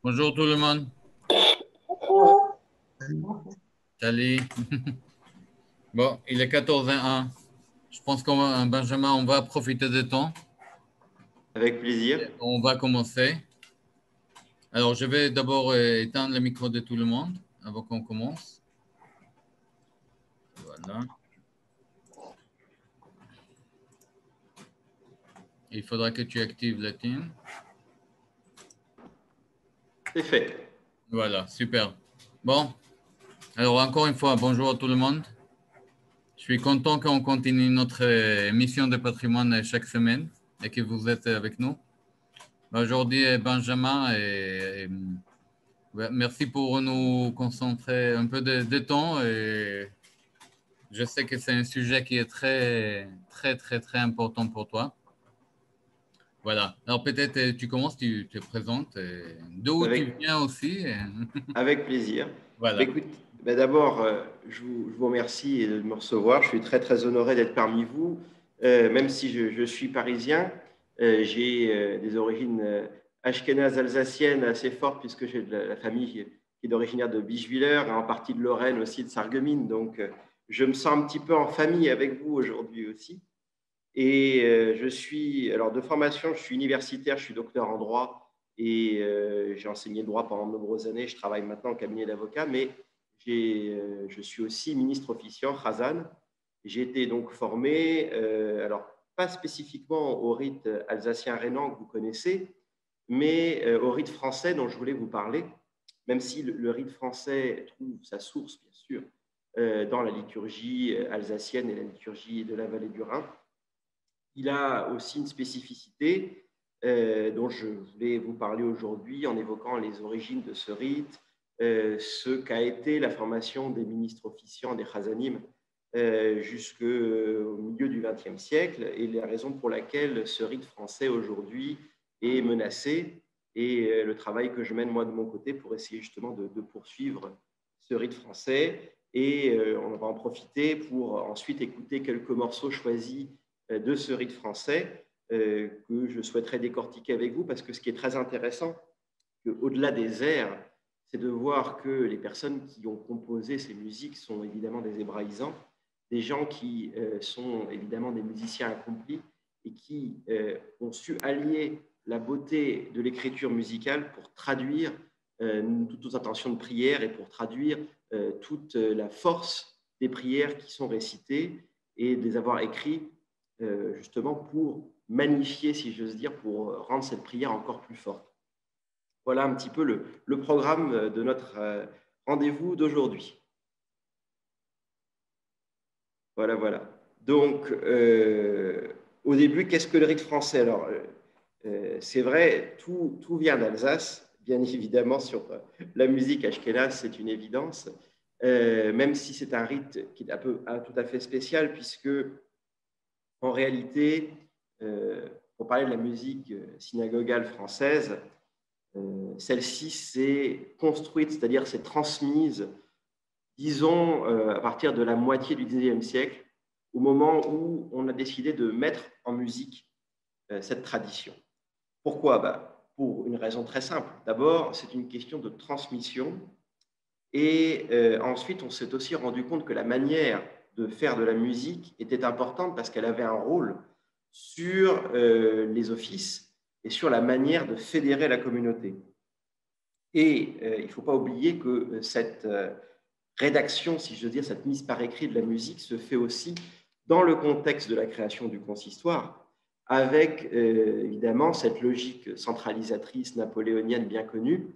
Bonjour tout le monde. Salut. Bon, il est 14h01. Je pense qu'on Benjamin, on va profiter du temps. Avec plaisir. On va commencer. Alors, je vais d'abord éteindre le micro de tout le monde avant qu'on commence. Voilà. Il faudra que tu actives la tien. C'est fait. Voilà, super. Bon, alors encore une fois, bonjour à tout le monde. Je suis content qu'on continue notre émission de patrimoine chaque semaine et que vous êtes avec nous. Aujourd'hui, Benjamin ouais, merci pour nous concentrer un peu de temps. Et je sais que c'est un sujet qui est très, très, très, très important pour toi. Voilà. Alors peut-être tu commences, tu te présentes, d'où tu Avec, viens aussi. avec plaisir. Voilà. Écoute, d'abord, je vous remercie de me recevoir. Je suis très, très honoré d'être parmi vous. Même si je suis parisien, j'ai des origines ashkénazes alsaciennes assez fortes, puisque j'ai de la famille qui est originaire de Bischwiller, et en partie de Lorraine aussi, de Sarreguemines. Donc, je me sens un petit peu en famille avec vous aujourd'hui aussi. Et je suis, alors de formation, je suis universitaire, je suis docteur en droit et j'ai enseigné le droit pendant de nombreuses années. Je travaille maintenant en cabinet d'avocat, mais je suis aussi ministre officiant, Khazan. J'ai été donc formé, alors pas spécifiquement au rite alsacien rhénan que vous connaissez, mais au rite français dont je voulais vous parler, même si le rite français trouve sa source, bien sûr, dans la liturgie alsacienne et la liturgie de la vallée du Rhin. Il a aussi une spécificité dont je voulais vous parler aujourd'hui en évoquant les origines de ce rite, ce qu'a été la formation des ministres officiants des Khazanim jusqu'au milieu du XXe siècle et la raison pour laquelle ce rite français aujourd'hui est menacé et le travail que je mène moi de mon côté pour essayer justement de poursuivre ce rite français. Et on va en profiter pour ensuite écouter quelques morceaux choisis de ce rite français que je souhaiterais décortiquer avec vous parce que ce qui est très intéressant, au-delà des airs, c'est de voir que les personnes qui ont composé ces musiques sont évidemment des hébraïsants, des gens qui sont évidemment des musiciens accomplis et qui ont su allier la beauté de l'écriture musicale pour traduire toutes nos intentions de prière et pour traduire toute la force des prières qui sont récitées et de les avoir écrits justement pour magnifier, si j'ose dire, pour rendre cette prière encore plus forte. Voilà un petit peu le programme de notre rendez-vous d'aujourd'hui. Voilà, voilà. Donc, au début, qu'est-ce que le rite français? Alors, c'est vrai, tout vient d'Alsace, bien évidemment, sur la musique ashkénaze, c'est une évidence, même si c'est un rite qui est tout à fait spécial, puisque en réalité, pour parler de la musique synagogale française, celle-ci s'est construite, c'est-à-dire s'est transmise, disons, à partir de la moitié du XIXe siècle, au moment où on a décidé de mettre en musique cette tradition. Pourquoi? Pour une raison très simple. D'abord, c'est une question de transmission. Et ensuite, on s'est aussi rendu compte que la manière de faire de la musique était importante parce qu'elle avait un rôle sur les offices et sur la manière de fédérer la communauté. Et il ne faut pas oublier que cette rédaction, si je veux dire, cette mise par écrit de la musique se fait aussi dans le contexte de la création du consistoire, avec évidemment cette logique centralisatrice napoléonienne bien connue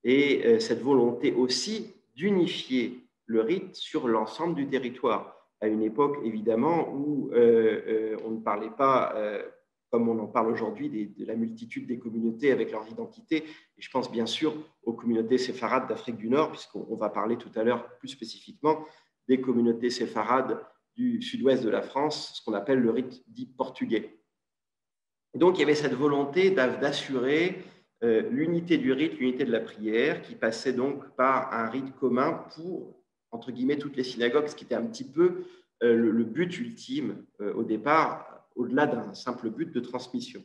et cette volonté aussi d'unifier le rite sur l'ensemble du territoire, à une époque évidemment où on ne parlait pas comme on en parle aujourd'hui, de la multitude des communautés avec leurs identités. Et je pense bien sûr aux communautés séfarades d'Afrique du Nord, puisqu'on va parler tout à l'heure plus spécifiquement des communautés séfarades du sud-ouest de la France, ce qu'on appelle le rite dit portugais. Et donc, il y avait cette volonté d'assurer l'unité du rite, l'unité de la prière, qui passait donc par un rite commun pour, entre guillemets, toutes les synagogues, ce qui était un petit peu le but ultime au départ, au-delà d'un simple but de transmission.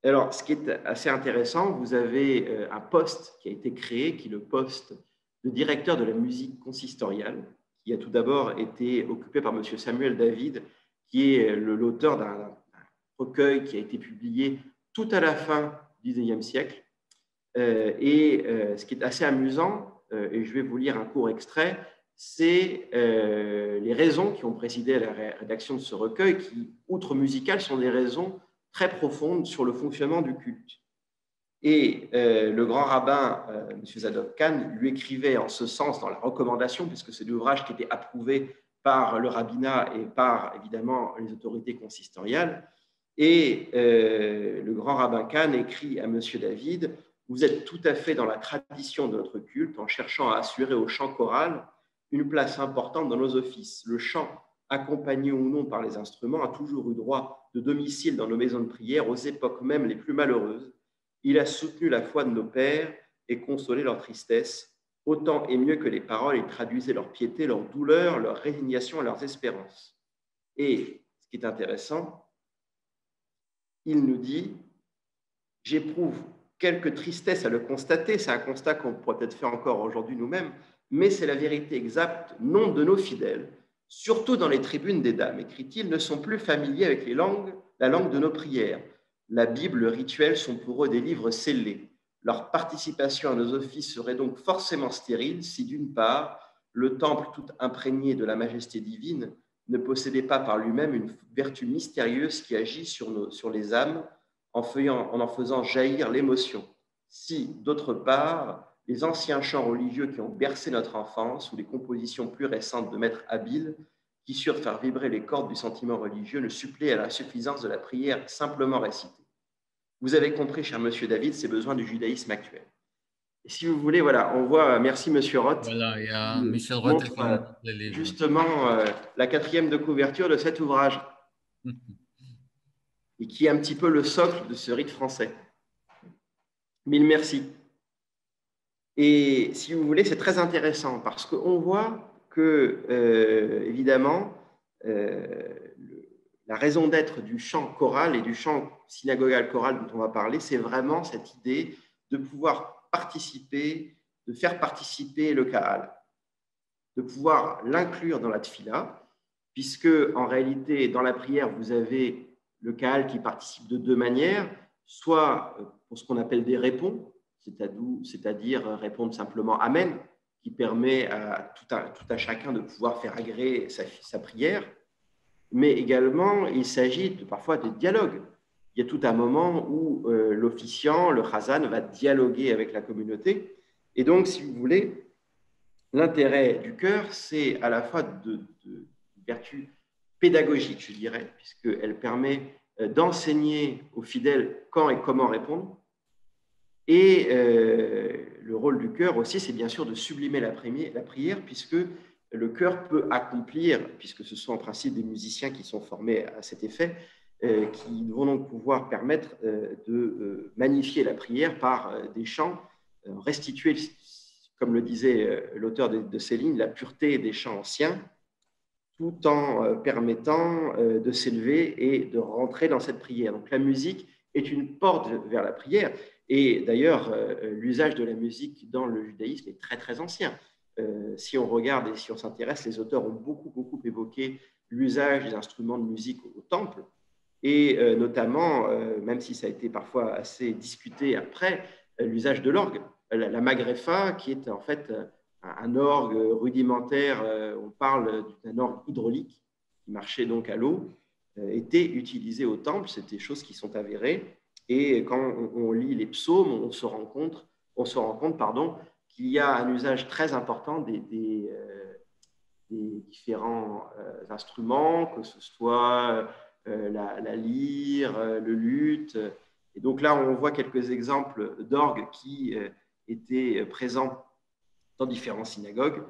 Alors, ce qui est assez intéressant, vous avez un poste qui a été créé, qui est le poste de directeur de la musique consistoriale, qui a tout d'abord été occupé par M. Samuel David, qui est l'auteur d'un recueil qui a été publié tout à la fin du XIXe siècle. Ce qui est assez amusant, et je vais vous lire un court extrait, c'est les raisons qui ont présidé à la rédaction de ce recueil, qui, outre musicales, sont des raisons très profondes sur le fonctionnement du culte. Et le grand rabbin, M. Zadok Khan, lui écrivait en ce sens dans la recommandation, puisque c'est l'ouvrage qui était approuvé par le rabbinat et par, évidemment, les autorités consistoriales. Et le grand rabbin Khan écrit à M. David: vous êtes tout à fait dans la tradition de notre culte en cherchant à assurer au chant choral une place importante dans nos offices. Le chant, accompagné ou non par les instruments, a toujours eu droit de domicile dans nos maisons de prière aux époques même les plus malheureuses. Il a soutenu la foi de nos pères et consolé leur tristesse. Autant et mieux que les paroles, il traduisait leur piété, leur douleur, leur résignation et leurs espérances. Et ce qui est intéressant, il nous dit: j'éprouve quelque tristesse à le constater, c'est un constat qu'on pourrait peut-être faire encore aujourd'hui nous-mêmes, mais c'est la vérité exacte. Nombre de nos fidèles, surtout dans les tribunes des dames, écrit-il, ne sont plus familiers avec la langue de nos prières. La Bible, le rituel sont pour eux des livres scellés. Leur participation à nos offices serait donc forcément stérile si, d'une part, le temple tout imprégné de la majesté divine ne possédait pas par lui-même une vertu mystérieuse qui agit sur les âmes en en faisant jaillir l'émotion. Si, d'autre part, les anciens chants religieux qui ont bercé notre enfance ou les compositions plus récentes de maîtres habiles qui surent faire vibrer les cordes du sentiment religieux ne suppléent à la suffisance de la prière simplement récitée. Vous avez compris, cher monsieur David, ces besoins du judaïsme actuel. Et si vous voulez, voilà, on voit, merci monsieur Roth, Voilà, il y a qui Michel Roth montre qui nous montre les livres. justement la 4e de couverture de cet ouvrage et qui est un petit peu le socle de ce rite français. Mille merci. Et si vous voulez, c'est très intéressant parce qu'on voit que, évidemment, la raison d'être du chant choral et du chant synagogal choral dont on va parler, c'est vraiment cette idée de pouvoir participer, de faire participer le Kahal, de pouvoir l'inclure dans la tfila, puisque en réalité, dans la prière, vous avez le Kahal qui participe de deux manières, soit pour ce qu'on appelle des répons, c'est-à-dire répondre simplement Amen, qui permet à tout un chacun de pouvoir faire agréer sa prière, mais également il s'agit parfois de dialogues. Il y a tout un moment où l'officiant, le chazan, va dialoguer avec la communauté. Et donc, si vous voulez, l'intérêt du chœur, c'est à la fois de vertu pédagogique, je dirais, puisqu'elle permet d'enseigner aux fidèles quand et comment répondre. Et le rôle du chœur aussi, c'est bien sûr de sublimer la prière, puisque le chœur peut accomplir, puisque ce sont en principe des musiciens qui sont formés à cet effet, qui vont donc pouvoir permettre de magnifier la prière par des chants, restituer, comme le disait l'auteur de ces lignes, la pureté des chants anciens, tout en permettant de s'élever et de rentrer dans cette prière. Donc la musique est une porte vers la prière. Et d'ailleurs, l'usage de la musique dans le judaïsme est très, très ancien. Si on regarde et si on s'intéresse, les auteurs ont beaucoup évoqué l'usage des instruments de musique au temple. Et notamment, même si ça a été parfois assez discuté après, l'usage de l'orgue, la magrefa, qui est en fait un orgue rudimentaire, on parle d'un orgue hydraulique qui marchait donc à l'eau, était utilisé au temple, c'est des choses qui sont avérées. Et quand on lit les psaumes, on se rend compte qu'il y a un usage très important des différents instruments, que ce soit la lyre, le luth. Et donc là, on voit quelques exemples d'orgues qui étaient présents dans différentes synagogues.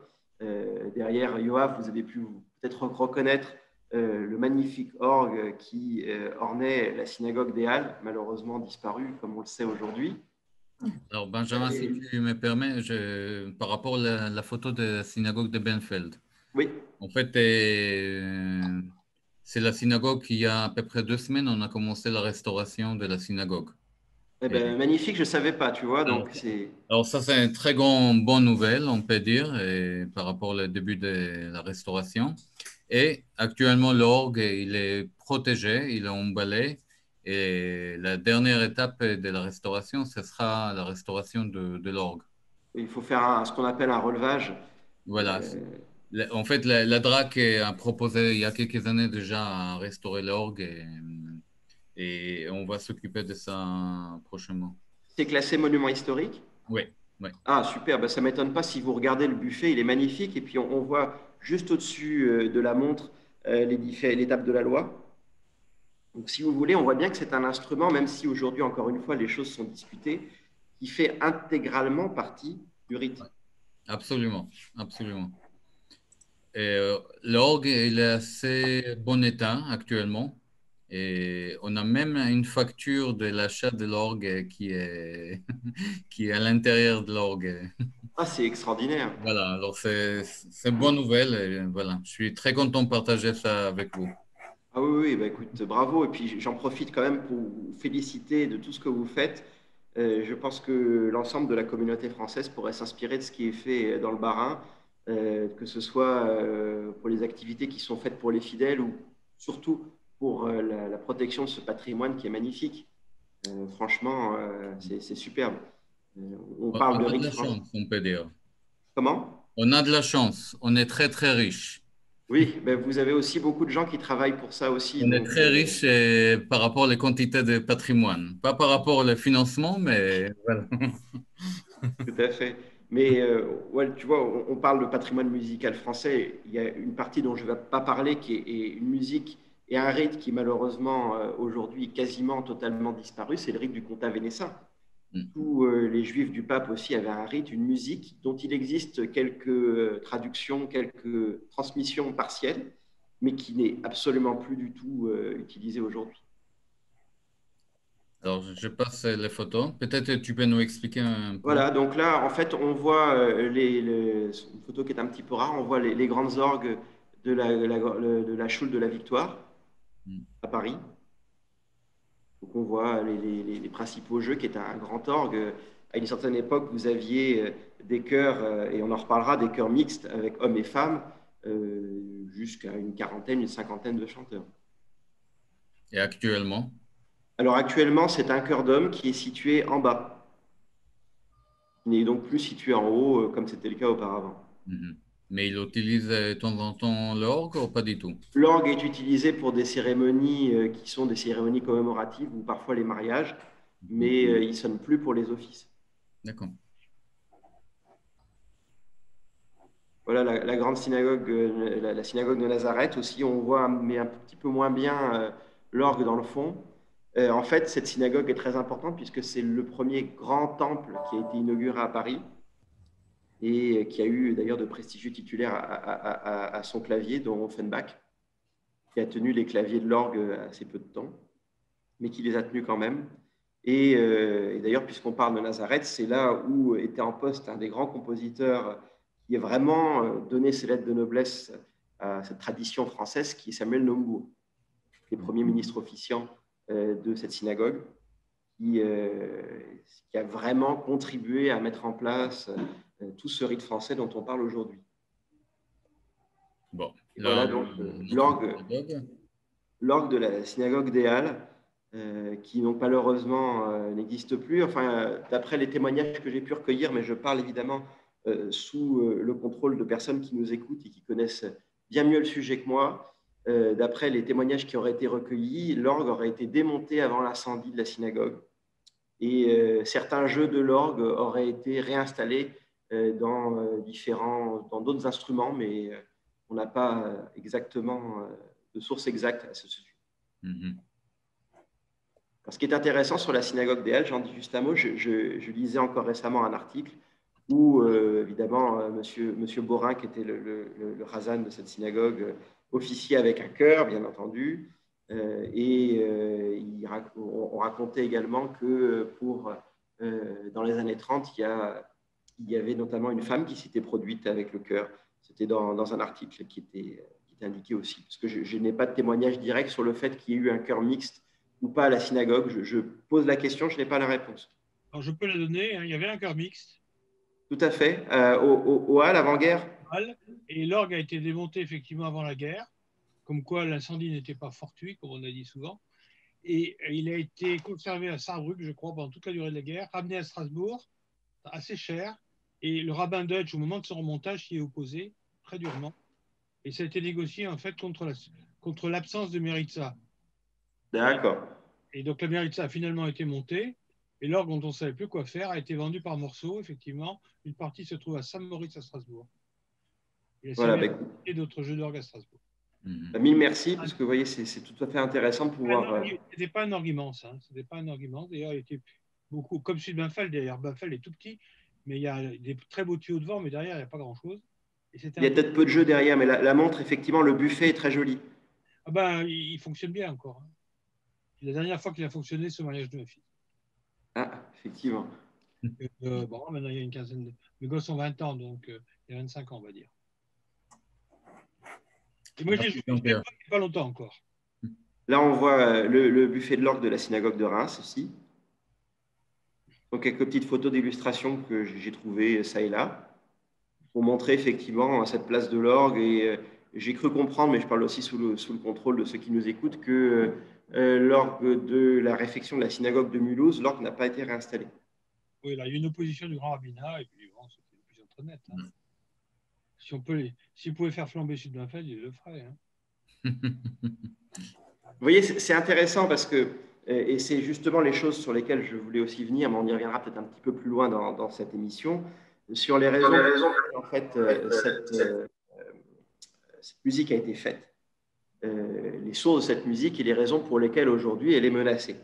Derrière Yoav, vous avez pu peut-être reconnaître le magnifique orgue qui ornait la synagogue des Halles, malheureusement disparu, comme on le sait aujourd'hui. Alors, Benjamin, si tu me permets, par rapport à la photo de la synagogue de Benfeld, Oui, en fait, c'est la synagogue qui, il y a à peu près 2 semaines, on a commencé la restauration de la synagogue. Eh ben, magnifique, je ne savais pas, tu vois. Donc, c'est... Alors ça, c'est une très bonne nouvelle, on peut dire, et par rapport au début de la restauration. Et actuellement, l'orgue, il est protégé, il est emballé. Et la dernière étape de la restauration, ce sera la restauration de l'orgue. Il faut faire ce qu'on appelle un relevage. Voilà. Euh, En fait, la DRAC a proposé il y a quelques années déjà à restaurer l'orgue et on va s'occuper de ça prochainement. c'est classé monument historique. Oui, oui. Ah, super. Ben, ça ne m'étonne pas si vous regardez le buffet, il est magnifique. Et puis, on voit juste au-dessus de la montre l'étape de la loi. Donc, si vous voulez, on voit bien que c'est un instrument, même si aujourd'hui, encore une fois, les choses sont discutées, qui fait intégralement partie du rite. Absolument, absolument. Et, l'orgue, il est assez bon état actuellement. Et on a même une facture de l'achat de l'orgue qui est à l'intérieur de l'orgue. Ah, c'est extraordinaire. Voilà, alors c'est une bonne nouvelle. Et voilà, je suis très content de partager ça avec vous. Ah oui, oui, bah écoute, bravo. Et puis j'en profite quand même pour vous féliciter de tout ce que vous faites. Je pense que l'ensemble de la communauté française pourrait s'inspirer de ce qui est fait dans le Bas-Rhin, que ce soit pour les activités qui sont faites pour les fidèles ou surtout pour la protection de ce patrimoine qui est magnifique. Franchement, c'est superbe. Euh, on On parle de a de rite la français. chance, on peut dire. Comment? On a de la chance. On est très, très riche. Oui, ben vous avez aussi beaucoup de gens qui travaillent pour ça aussi. On est Donc, très riche par rapport aux quantités de patrimoine. Pas par rapport au financement, mais voilà. tout à fait. Mais ouais, tu vois, on parle de patrimoine musical français. Il y a une partie dont je ne vais pas parler qui est une musique et un rite qui malheureusement aujourd'hui quasiment totalement disparu, c'est le rite du comtat vénessin. Tous les juifs du pape aussi avaient un rite, une musique dont il existe quelques traductions, quelques transmissions partielles, mais qui n'est absolument plus du tout utilisée aujourd'hui. Alors, je passe les photos. Peut-être que tu peux nous expliquer un peu. Voilà, donc là, en fait, on voit une photo qui est un petit peu rare, on voit les grandes orgues de la Choule de la Victoire à Paris. Donc on voit les principaux jeux qui est un grand orgue. À une certaine époque, vous aviez des chœurs, et on en reparlera, des chœurs mixtes avec hommes et femmes, jusqu'à une quarantaine, une cinquantaine de chanteurs. Et actuellement, Alors actuellement, c'est un chœur d'hommes qui est situé en bas, qui n'est donc plus situé en haut, comme c'était le cas auparavant. mhm. Mais il utilise de temps en temps l'orgue ou pas du tout? L'orgue est utilisé pour des cérémonies qui sont des cérémonies commémoratives ou parfois les mariages, Mhm. mais il ne sonne plus pour les offices. D'accord. Voilà la grande synagogue, la synagogue de Nazareth aussi, on voit, mais un petit peu moins bien, l'orgue dans le fond. En fait, cette synagogue est très importante puisque c'est le premier grand temple qui a été inauguré à Paris et qui a eu d'ailleurs de prestigieux titulaires à son clavier, dont Offenbach, qui a tenu les claviers de l'orgue assez peu de temps, mais qui les a tenus quand même. Et d'ailleurs, puisqu'on parle de Nazareth, c'est là où était en poste un des grands compositeurs qui a vraiment donné ses lettres de noblesse à cette tradition française, qui est Samuel Nombourg, qui est premier ministre officiant de cette synagogue, qui a vraiment contribué à mettre en place tout ce rite français dont on parle aujourd'hui. Bon, Et là, voilà donc notre synagogue. l'orgue de la synagogue des Halles, qui donc malheureusement n'existe plus. Enfin, d'après les témoignages que j'ai pu recueillir, mais je parle évidemment sous le contrôle de personnes qui nous écoutent et qui connaissent bien mieux le sujet que moi. D'après les témoignages qui auraient été recueillis, l'orgue aurait été démonté avant l'incendie de la synagogue et certains jeux de l'orgue auraient été réinstallés dans d'autres instruments, mais on n'a pas exactement de source exacte à ce sujet. Mhm. Ce qui est intéressant sur la synagogue des Halles, j'en dis juste un mot, je lisais encore récemment un article où, évidemment, monsieur Borin, qui était le razan de cette synagogue, officiait avec un chœur, bien entendu, on racontait également que dans les années 30, il y avait notamment une femme qui s'était produite avec le chœur. C'était dans un article qui était indiqué aussi, parce que je n'ai pas de témoignage direct sur le fait qu'il y ait eu un chœur mixte ou pas à la synagogue? Je pose la question, je n'ai pas la réponse. Alors, je peux la donner. Hein. Il y avait un chœur mixte. Tout à fait. Au hall, avant-guerre? Et l'orgue a été démonté effectivement avant la guerre, comme quoi l'incendie n'était pas fortuit, comme on a dit souvent. Et il a été conservé à Saarbrück, je crois, pendant toute la durée de la guerre, ramené à Strasbourg, assez cher. Et le rabbin Deutsch, au moment de son remontage, s'y est opposé très durement. Et ça a été négocié en fait contre l'absence de Méritza. D'accord. Et donc la Méritza a finalement été montée. Et l'orgue, dont on ne savait plus quoi faire, a été vendu par morceaux, effectivement. Une partie se trouve à Saint-Maurice à Strasbourg. Il y a et d'autres jeux d'orgue à Strasbourg. Mille merci, parce que vous voyez, c'est tout à fait intéressant de pouvoir. Ce n'était pas un argument, ça. C'était pas un argument. D'ailleurs, il était beaucoup, comme celui de Bainfeld, d'ailleurs. Bainfeld est tout petit, mais il y a des très beaux tuyaux devant, mais derrière, il n'y a pas grand-chose. Il y a peut-être peu de jeux derrière, mais la montre, effectivement, le buffet est très joli. Ah ben, il fonctionne bien encore. La dernière fois qu'il a fonctionné, c'est au mariage de ma fille. Ah, effectivement. Bon, maintenant, il y a une quinzaine de... Mes gosses ont 20 ans, donc il y a 25 ans, on va dire. Et moi, je l'ai joué il n'y a pas longtemps encore. Là, on voit le buffet de l'orgue de la synagogue de Reims aussi. Donc, quelques petites photos d'illustration que j'ai trouvées ça et là pour montrer effectivement cette place de l'orgue. Et j'ai cru comprendre, mais je parle aussi sous le contrôle de ceux qui nous écoutent, que l'orgue de la réfection de la synagogue de Mulhouse, l'orgue n'a pas été réinstallé. Oui, là, il y a une opposition du grand rabbinat, et puis bon, c'était plus entre net. Hein. Si on pouvait faire flamber Sud Bainfeld, il le ferait. Hein. Vous voyez, c'est intéressant parce que, et c'est justement les choses sur lesquelles je voulais aussi venir, mais on y reviendra peut-être un petit peu plus loin dans cette émission, sur les raisons en fait, cette musique a été faite, les sources de cette musique et les raisons pour lesquelles aujourd'hui elle est menacée.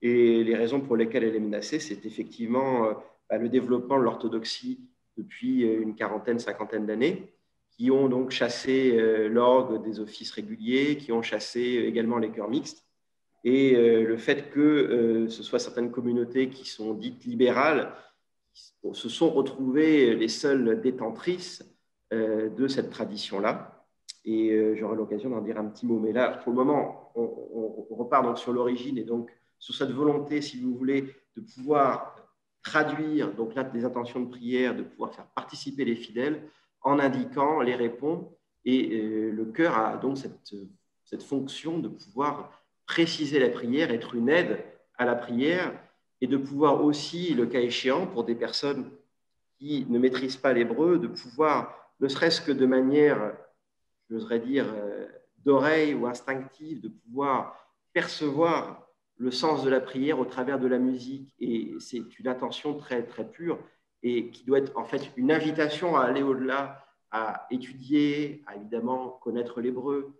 Et les raisons pour lesquelles elle est menacée, c'est effectivement le développement de l'orthodoxie depuis une quarantaine, cinquantaine d'années, qui ont donc chassé l'orgue des offices réguliers, qui ont chassé également les chœurs mixtes. Et le fait que ce soit certaines communautés qui sont dites libérales se sont retrouvées les seules détentrices de cette tradition-là. Et j'aurai l'occasion d'en dire un petit mot. Mais là, pour le moment, on repart donc sur l'origine et donc sur cette volonté, si vous voulez, de pouvoir traduire donc là, des intentions de prière, de pouvoir faire participer les fidèles en indiquant les réponses. Et le chœur a donc cette fonction de pouvoir préciser la prière, être une aide à la prière et de pouvoir aussi, le cas échéant, pour des personnes qui ne maîtrisent pas l'hébreu, de pouvoir, ne serait-ce que de manière, j'oserais dire, d'oreille ou instinctive, de pouvoir percevoir le sens de la prière au travers de la musique. Et c'est une intention très, très pure et qui doit être en fait une invitation à aller au-delà, à étudier, à évidemment connaître l'hébreu,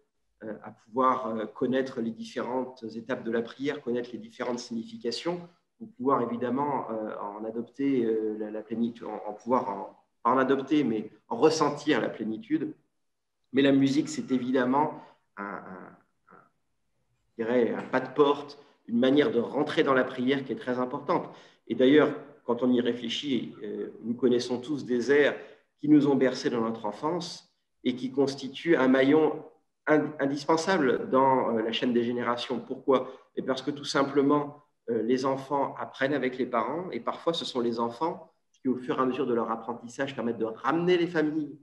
à pouvoir connaître les différentes étapes de la prière, connaître les différentes significations, pour pouvoir évidemment en adopter la plénitude, pas en adopter, mais en ressentir la plénitude. Mais la musique, c'est évidemment je dirais, un pas de porte, une manière de rentrer dans la prière qui est très importante. Et d'ailleurs, quand on y réfléchit, nous connaissons tous des airs qui nous ont bercés dans notre enfance et qui constituent un maillon indispensable dans la chaîne des générations. Pourquoi? Et parce que tout simplement, les enfants apprennent avec les parents et parfois ce sont les enfants qui, au fur et à mesure de leur apprentissage, permettent de ramener les familles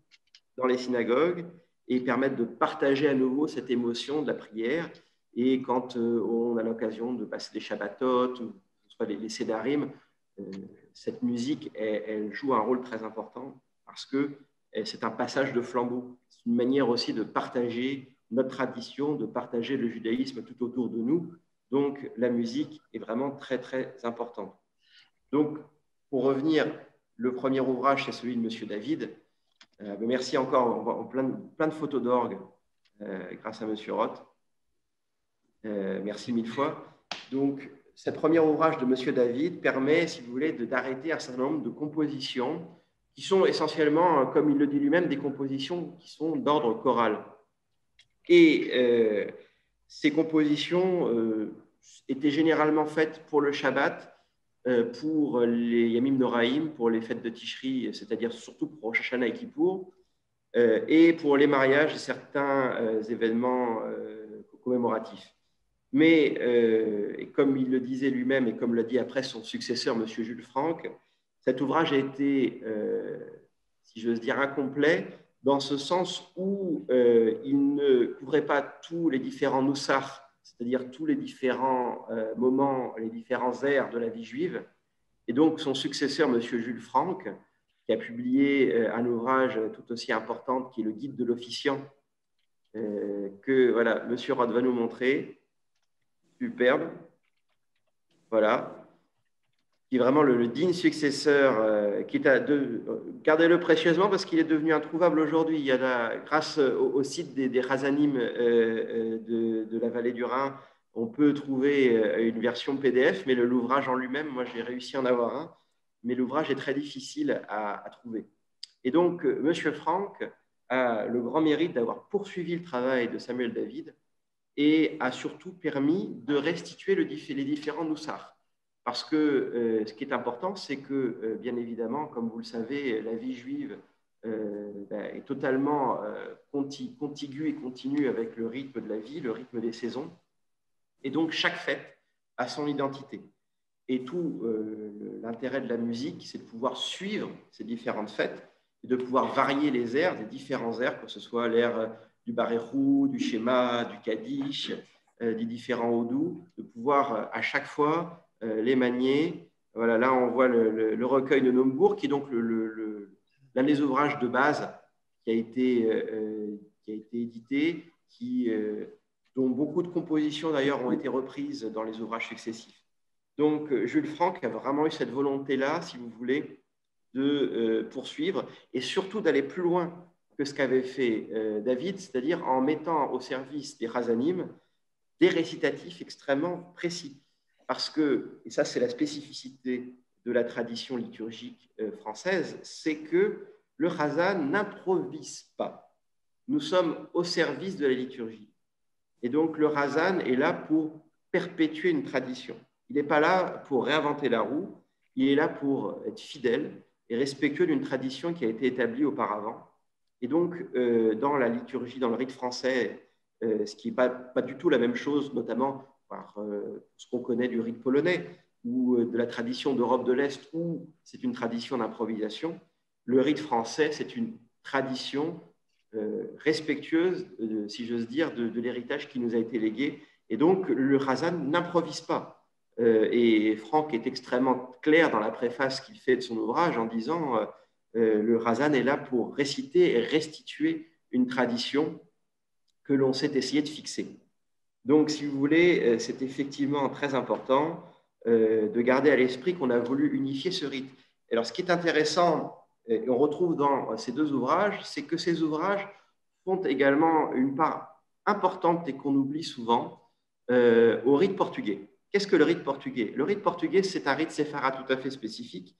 dans les synagogues et permettent de partager à nouveau cette émotion de la prière. Et quand on a l'occasion de passer les Shabbatot ou soit les Sédarim, cette musique, elle joue un rôle très important parce que c'est un passage de flambeau. C'est une manière aussi de partager notre tradition, de partager le judaïsme tout autour de nous. Donc, la musique est vraiment très, très importante. Donc, pour revenir, le premier ouvrage, c'est celui de M. David. Merci encore, on plein de photos d'orgue grâce à M. Roth. Merci mille fois. Donc, ce premier ouvrage de M. David permet, si vous voulez, d'arrêter un certain nombre de compositions qui sont essentiellement, comme il le dit lui-même, des compositions qui sont d'ordre choral. Et ces compositions étaient généralement faites pour le Shabbat, pour les Yamim Noraïm, pour les fêtes de Tishri, c'est-à-dire surtout pour Rosh Hashanah et Kippour, et pour les mariages et certains événements commémoratifs. Mais, et comme il le disait lui-même et comme l'a dit après son successeur, M. Jules Franck, cet ouvrage a été, si j'ose dire, incomplet dans ce sens où il ne couvrait pas tous les différents noussards, c'est-à-dire tous les différents moments, les différents airs de la vie juive. Et donc, son successeur, M. Jules Franck, qui a publié un ouvrage tout aussi important qui est le Guide de l'officiant, que voilà, M. Roth va nous montrer. Superbe. Voilà. Qui est vraiment le digne successeur, qui est gardez-le précieusement parce qu'il est devenu introuvable aujourd'hui. Il y a grâce au site des Razanim de la vallée du Rhin, on peut trouver une version PDF, mais l'ouvrage en lui-même, moi j'ai réussi à en avoir un, mais l'ouvrage est très difficile à trouver. Et donc, M. Franck a le grand mérite d'avoir poursuivi le travail de Samuel David et a surtout permis de restituer les différents noussards. Parce que ce qui est important, c'est que, bien évidemment, comme vous le savez, la vie juive est totalement contiguë et continue avec le rythme de la vie, le rythme des saisons. Et donc, chaque fête a son identité. Et tout l'intérêt de la musique, c'est de pouvoir suivre ces différentes fêtes et de pouvoir varier les airs, des différents airs, que ce soit l'air du Baréchou, du Shema, du Kaddish, des différents Odou, de pouvoir à chaque fois les manier. Voilà, là, on voit le recueil de Naumbourg, qui est donc l'un des ouvrages de base qui a été édité, dont beaucoup de compositions d'ailleurs ont été reprises dans les ouvrages successifs. Donc, Jules Franck a vraiment eu cette volonté-là, si vous voulez, de poursuivre et surtout d'aller plus loin que ce qu'avait fait David, c'est-à-dire en mettant au service des Razanim des récitatifs extrêmement précis. Parce que, et ça c'est la spécificité de la tradition liturgique française, c'est que le Razan n'improvise pas. Nous sommes au service de la liturgie. Et donc le Razan est là pour perpétuer une tradition. Il n'est pas là pour réinventer la roue, il est là pour être fidèle et respectueux d'une tradition qui a été établie auparavant. Et donc, dans la liturgie, dans le rite français, ce qui n'est pas du tout la même chose, notamment par ce qu'on connaît du rite polonais ou de la tradition d'Europe de l'Est, où c'est une tradition d'improvisation, le rite français, c'est une tradition respectueuse, si j'ose dire, de l'héritage qui nous a été légué. Et donc, le Razan n'improvise pas. Et Franck est extrêmement clair dans la préface qu'il fait de son ouvrage en disant le Razan est là pour réciter et restituer une tradition que l'on s'est essayé de fixer. Donc, si vous voulez, c'est effectivement très important de garder à l'esprit qu'on a voulu unifier ce rite. Alors, ce qui est intéressant, et on retrouve dans ces deux ouvrages, c'est que ces ouvrages font également une part importante et qu'on oublie souvent au rite portugais. Qu'est-ce que le rite portugais? Le rite portugais, c'est un rite séfarade tout à fait spécifique,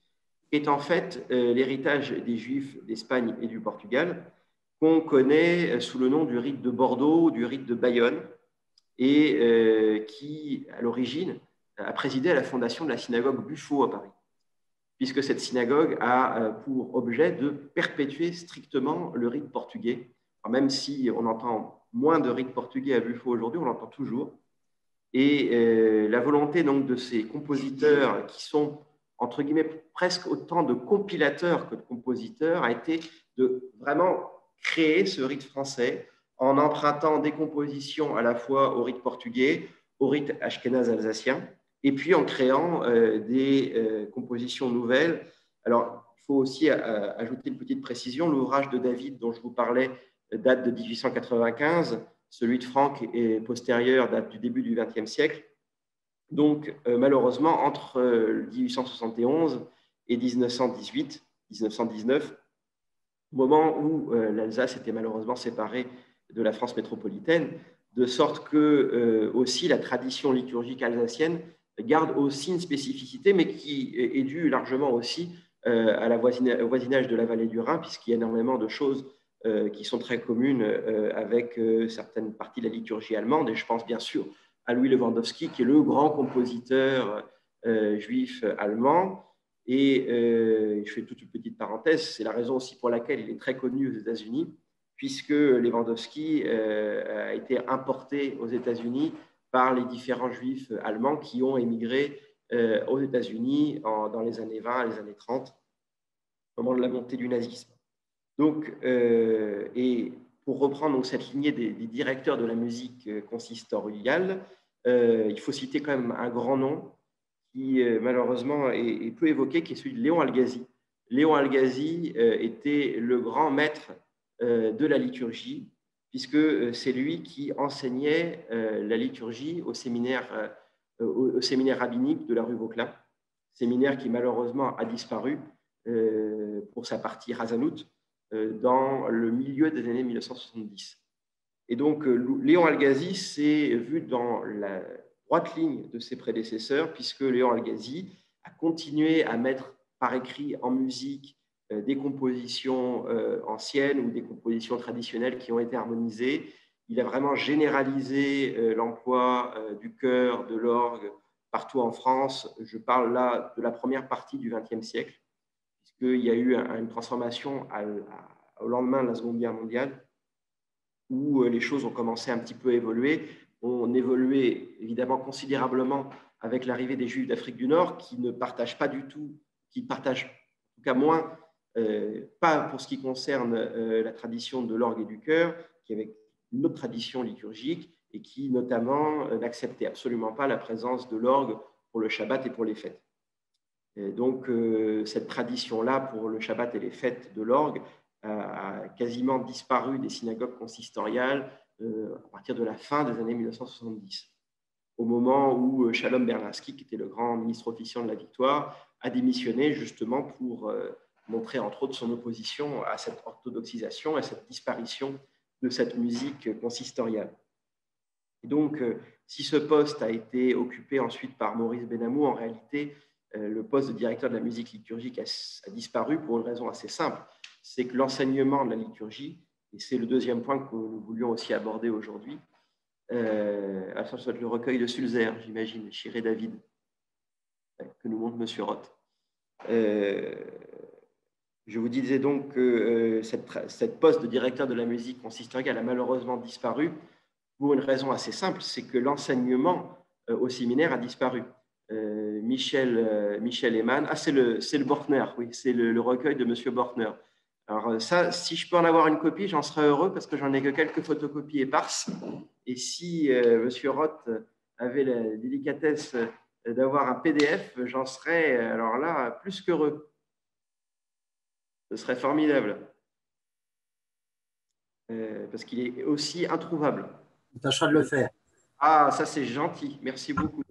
qui est en fait l'héritage des Juifs d'Espagne et du Portugal, qu'on connaît sous le nom du rite de Bordeaux, du rite de Bayonne, et qui, à l'origine, a présidé à la fondation de la synagogue Buffo à Paris, puisque cette synagogue a pour objet de perpétuer strictement le rite portugais. Alors, même si on entend moins de rite portugais à Buffo aujourd'hui, on l'entend toujours. Et la volonté donc de ces compositeurs qui sont, entre guillemets, presque autant de compilateurs que de compositeurs, a été de vraiment créer ce rite français en empruntant des compositions à la fois au rite portugais, au rite ashkénaze alsacien, et puis en créant des compositions nouvelles. Alors, il faut aussi ajouter une petite précision, l'ouvrage de David dont je vous parlais date de 1895, celui de Franck est postérieur, date du début du XXe siècle. Donc, malheureusement, entre 1871 et 1918, 1919, au moment où l'Alsace était malheureusement séparée de la France métropolitaine, de sorte que aussi la tradition liturgique alsacienne garde aussi une spécificité, mais qui est due largement aussi au voisinage de la vallée du Rhin, puisqu'il y a énormément de choses qui sont très communes avec certaines parties de la liturgie allemande. Et je pense bien sûr à Louis Lewandowski, qui est le grand compositeur juif allemand. Et je fais toute une petite parenthèse, c'est la raison aussi pour laquelle il est très connu aux États-Unis, puisque Lewandowski a été importé aux États-Unis par les différents juifs allemands qui ont émigré aux États-Unis dans les années 20, les années 30, au moment de la montée du nazisme. Donc, et pour reprendre donc, cette lignée des directeurs de la musique consistoriale, il faut citer quand même un grand nom qui malheureusement est peu évoqué, qui est celui de Léon Algazi. Léon Algazi était le grand maître de la liturgie, puisque c'est lui qui enseignait la liturgie au séminaire rabbinique de la rue Vauquelin, séminaire qui malheureusement a disparu pour sa partie Razanout dans le milieu des années 1970. Et donc, Léon Algazi s'est vu dans la droite ligne de ses prédécesseurs, puisque Léon Algazi a continué à mettre par écrit en musique des compositions anciennes ou des compositions traditionnelles qui ont été harmonisées. Il a vraiment généralisé l'emploi du chœur, de l'orgue partout en France. Je parle là de la première partie du XXe siècle, puisqu'il y a eu une transformation au lendemain de la Seconde Guerre mondiale, où les choses ont commencé un petit peu à évoluer. On évoluait évidemment considérablement avec l'arrivée des Juifs d'Afrique du Nord, qui ne partagent pas du tout, qui partagent en tout cas moins, pas pour ce qui concerne la tradition de l'orgue et du chœur, qui avait une autre tradition liturgique et qui notamment n'acceptait absolument pas la présence de l'orgue pour le Shabbat et pour les fêtes. Et donc cette tradition-là pour le Shabbat et les fêtes de l'orgue a quasiment disparu des synagogues consistoriales à partir de la fin des années 1970, au moment où Shalom Berlinski, qui était le grand ministre officiant de la Victoire, a démissionné justement pour montrer entre autres son opposition à cette orthodoxisation, à cette disparition de cette musique consistoriale. Et donc, si ce poste a été occupé ensuite par Maurice Benamou, en réalité, le poste de directeur de la musique liturgique a disparu pour une raison assez simple, c'est que l'enseignement de la liturgie, et c'est le deuxième point que nous voulions aussi aborder aujourd'hui, ça doit être le recueil de Sulzer, j'imagine, Chiré David, que nous montre M. Roth. Je vous disais donc que cette poste de directeur de la musique consistoriale a malheureusement disparu pour une raison assez simple, c'est que l'enseignement au séminaire a disparu. Michel Eman, c'est le Bortner, oui, c'est le recueil de M. Bortner. Alors ça, si je peux en avoir une copie, j'en serais heureux parce que j'en ai que quelques photocopies éparses. Et si M. Roth avait la délicatesse d'avoir un PDF, j'en serais alors là plus qu'heureux. Ce serait formidable. Parce qu'il est aussi introuvable. On tâchera de le faire. Ah, ça c'est gentil, merci beaucoup.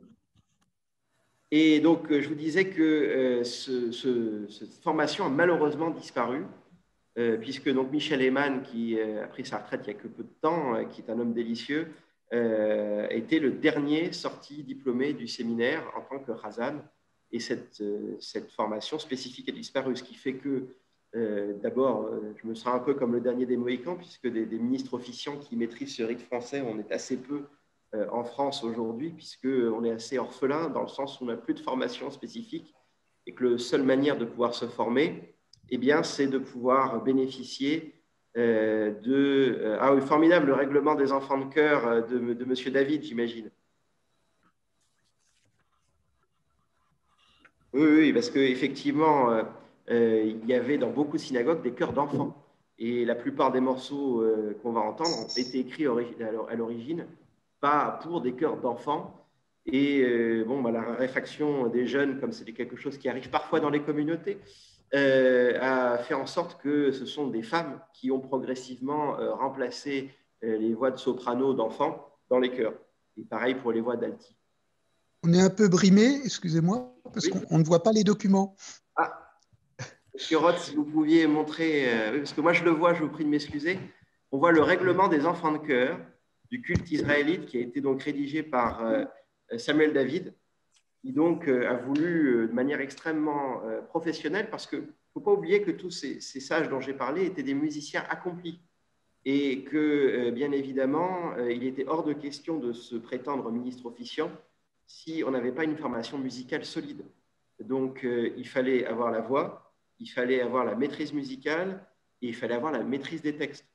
Et donc, je vous disais que cette formation a malheureusement disparu, puisque donc Michel Eman, qui a pris sa retraite il y a que peu de temps, qui est un homme délicieux, était le dernier sorti diplômé du séminaire en tant que Razan. Et cette formation spécifique a disparu, ce qui fait que, d'abord, je me sens un peu comme le dernier des Mohicans, puisque des ministres officiants qui maîtrisent ce rite français, on est assez peu en France aujourd'hui, puisqu'on est assez orphelin dans le sens où on n'a plus de formation spécifique et que la seule manière de pouvoir se former, eh bien, c'est de pouvoir bénéficier ah oui, formidable, le règlement des enfants de chœur de M. David, j'imagine. Oui, parce qu'effectivement, il y avait dans beaucoup de synagogues des chœurs d'enfants. Et la plupart des morceaux qu'on va entendre ont été écrits à l'origine pas pour des chœurs d'enfants. Et la raréfaction des jeunes, comme c'était quelque chose qui arrive parfois dans les communautés, a fait en sorte que ce sont des femmes qui ont progressivement remplacé les voix de soprano d'enfants dans les chœurs. Et pareil pour les voix d'alti. On est un peu brimé, excusez-moi, parce qu'on ne voit pas les documents. Ah, Monsieur Roth, si vous pouviez montrer, parce que moi je le vois, je vous prie de m'excuser. On voit le règlement des enfants de chœur du culte israélite qui a été donc rédigé par Samuel David, qui donc a voulu de manière extrêmement professionnelle, parce qu'il ne faut pas oublier que tous ces sages dont j'ai parlé étaient des musiciens accomplis et que bien évidemment il était hors de question de se prétendre ministre officiant si on n'avait pas une formation musicale solide. Donc il fallait avoir la voix, il fallait avoir la maîtrise musicale et il fallait avoir la maîtrise des textes.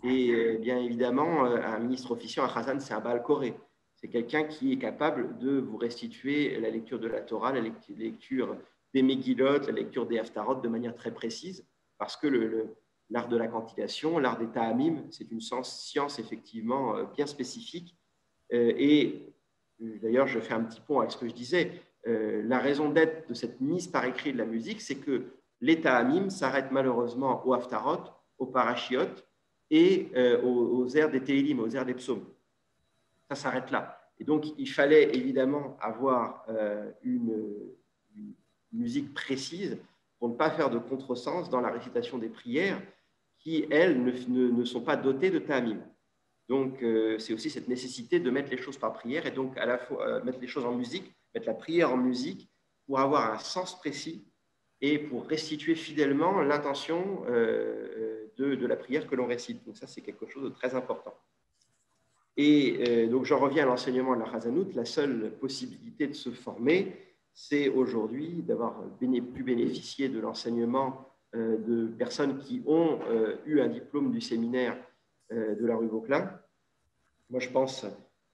Et bien évidemment, un ministre officiant à Khazan, c'est un Baal Koré. C'est quelqu'un qui est capable de vous restituer la lecture de la Torah, la lecture des Megillot, la lecture des Haftarot de manière très précise, parce que l'art de la cantillation, l'art des ta'amim, c'est une science effectivement bien spécifique. Et d'ailleurs, je fais un petit pont avec ce que je disais. La raison d'être de cette mise par écrit de la musique, c'est que les ta'amim s'arrêtent malheureusement aux Haftarot, aux parashiot et aux airs des Télim, aux airs des psaumes. Ça s'arrête là. Et donc, il fallait évidemment avoir une musique précise pour ne pas faire de contresens dans la récitation des prières qui, elles, ne sont pas dotées de ta'amim. Donc, c'est aussi cette nécessité de mettre les choses par prière et donc à la fois mettre les choses en musique, mettre la prière en musique pour avoir un sens précis et pour restituer fidèlement l'intention de la prière que l'on récite. Donc ça, c'est quelque chose de très important. Et donc, j'en reviens à l'enseignement de la Chazanout. La seule possibilité de se former, c'est aujourd'hui d'avoir pu bénéficier de l'enseignement de personnes qui ont eu un diplôme du séminaire de la rue Vauquelin. Moi, je pense,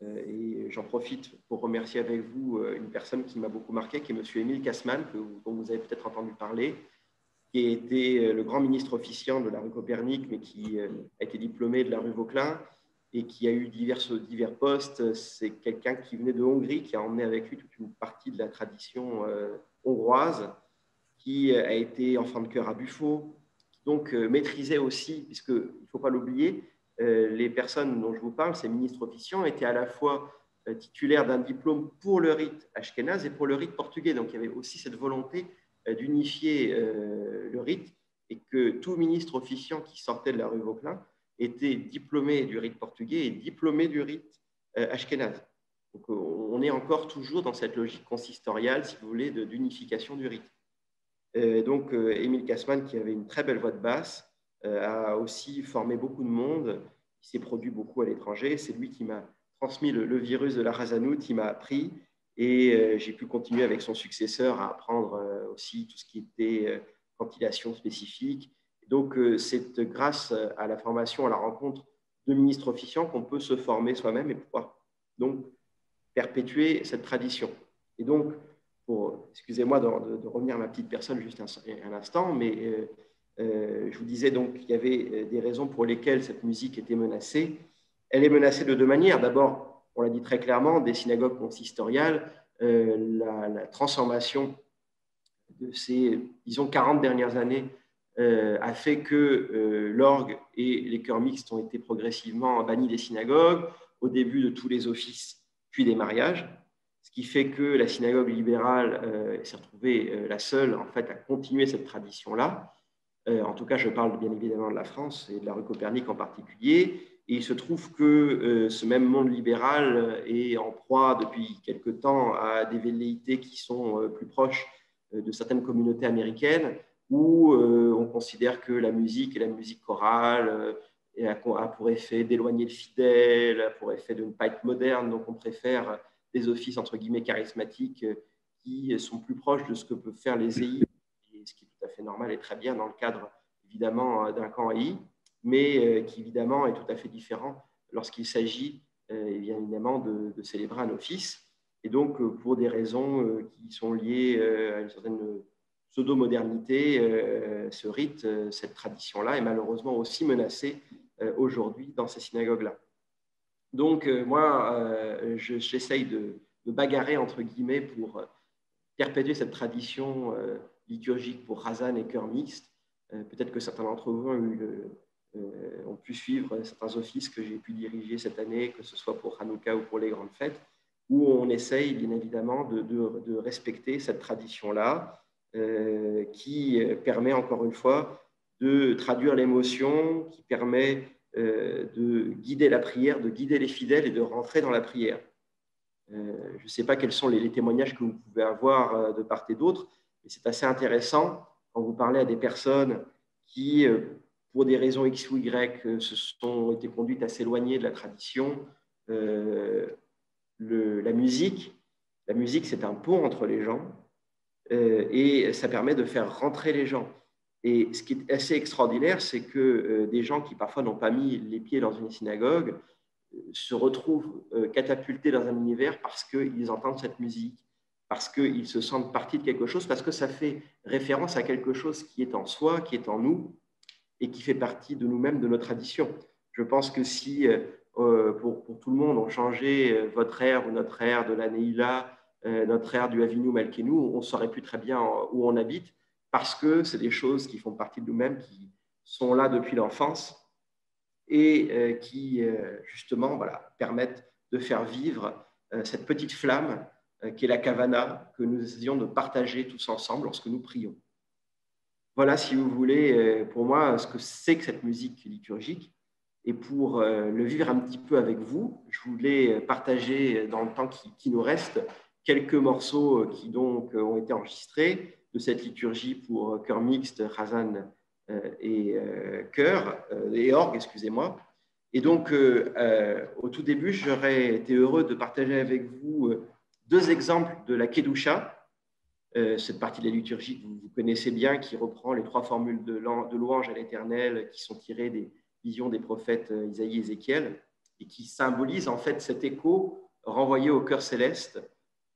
et j'en profite pour remercier avec vous une personne qui m'a beaucoup marqué, qui est M. Émile Kassmann, dont vous avez peut-être entendu parler, qui a été le grand ministre officiant de la rue Copernic, mais qui a été diplômé de la rue Vauquelin et qui a eu divers postes. C'est quelqu'un qui venait de Hongrie, qui a emmené avec lui toute une partie de la tradition hongroise, qui a été enfant de chœur à Buffo, qui donc maîtrisait aussi, puisqu'il ne faut pas l'oublier, les personnes dont je vous parle, ces ministres officiants, étaient à la fois titulaires d'un diplôme pour le rite ashkénaze et pour le rite portugais. Donc il y avait aussi cette volonté d'unifier le rite et que tout ministre officiant qui sortait de la rue Vauquelin était diplômé du rite portugais et diplômé du rite ashkénaze. Donc on est encore toujours dans cette logique consistoriale, si vous voulez, d'unification du rite. Donc Émile Kassmann, qui avait une très belle voix de basse, a aussi formé beaucoup de monde, il s'est produit beaucoup à l'étranger. C'est lui qui m'a transmis le virus de la Chazanout, il m'a appris et j'ai pu continuer avec son successeur à apprendre aussi tout ce qui était cantillation spécifique. Donc c'est grâce à la formation, à la rencontre de ministres officiants qu'on peut se former soi-même et pouvoir donc perpétuer cette tradition. Et donc, excusez-moi de revenir à ma petite personne juste un instant, mais je vous disais donc qu'il y avait des raisons pour lesquelles cette musique était menacée. Elle est menacée de deux manières. D'abord, on l'a dit très clairement, des synagogues consistoriales, la transformation de ces, disons, 40 dernières années a fait que l'orgue et les chœurs mixtes ont été progressivement bannis des synagogues, au début de tous les offices, puis des mariages, ce qui fait que la synagogue libérale s'est retrouvée la seule en fait, à continuer cette tradition-là. En tout cas, je parle bien évidemment de la France et de la rue Copernic en particulier. Et il se trouve que ce même monde libéral est en proie depuis quelque temps à des velléités qui sont plus proches de certaines communautés américaines, où on considère que la musique et la musique chorale a pour effet d'éloigner le fidèle, a pour effet de ne pas être moderne. Donc on préfère des offices entre guillemets charismatiques qui sont plus proches de ce que peuvent faire les EI, ce qui est tout à fait normal et très bien dans le cadre évidemment d'un camp AI, mais qui évidemment est tout à fait différent lorsqu'il s'agit bien évidemment de célébrer un office. Et donc pour des raisons qui sont liées à une certaine pseudo-modernité, ce rite, cette tradition-là est malheureusement aussi menacée aujourd'hui dans ces synagogues-là. Donc moi, j'essaye de bagarrer entre guillemets pour perpétuer cette tradition liturgique pour Chazan et chœur mixte. Peut-être que certains d'entre vous ont pu suivre certains offices que j'ai pu diriger cette année, que ce soit pour Hanouka ou pour les grandes fêtes, où on essaye bien évidemment de respecter cette tradition-là qui permet encore une fois de traduire l'émotion, qui permet de guider la prière, de guider les fidèles et de rentrer dans la prière. Je ne sais pas quels sont les témoignages que vous pouvez avoir de part et d'autre, mais c'est assez intéressant quand vous parlez à des personnes qui, pour des raisons X ou Y, ont été conduites à s'éloigner de la tradition. La musique, c'est un pont entre les gens et ça permet de faire rentrer les gens. Et ce qui est assez extraordinaire, c'est que des gens qui parfois n'ont pas mis les pieds dans une synagogue se retrouvent catapultés dans un univers parce qu'ils entendent cette musique, parce qu'ils se sentent partie de quelque chose, parce que ça fait référence à quelque chose qui est en soi, qui est en nous, et qui fait partie de nous-mêmes, de nos traditions. Je pense que si, pour tout le monde, on changeait votre ère ou notre ère de la Neila, notre ère du Avinu Malkeinu, on ne saurait plus très bien où on habite, parce que c'est des choses qui font partie de nous-mêmes, qui sont là depuis l'enfance, et qui, justement, voilà, permettent de faire vivre cette petite flamme qui est la kavana, que nous essayons de partager tous ensemble lorsque nous prions. Voilà, si vous voulez, pour moi, ce que c'est que cette musique liturgique. Et pour le vivre un petit peu avec vous, je voulais partager dans le temps qui nous reste quelques morceaux qui donc ont été enregistrés de cette liturgie pour chœur mixte, Chazan et chœur, et orgue, excusez-moi. Et donc, au tout début, j'aurais été heureux de partager avec vous deux exemples de la Kedusha, cette partie de la liturgie que vous connaissez bien, qui reprend les 3 formules de louange à l'Éternel qui sont tirées des visions des prophètes Isaïe et Ézéchiel, et qui symbolise en fait cet écho renvoyé au cœur céleste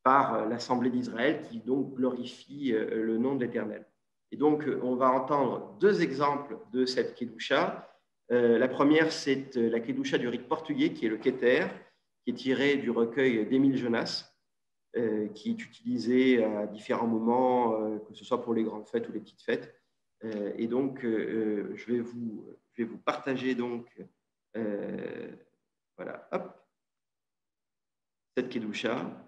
par l'Assemblée d'Israël, qui donc glorifie le nom de l'Éternel. Et donc, on va entendre 2 exemples de cette Kedusha. La première, c'est la Kedusha du rite portugais, qui est le Keter, qui est tiré du recueil d'Émile Jonas, qui est utilisé à différents moments, que ce soit pour les grandes fêtes ou les petites fêtes. Et donc, je vais vous partager donc, voilà, hop, cette Kedusha.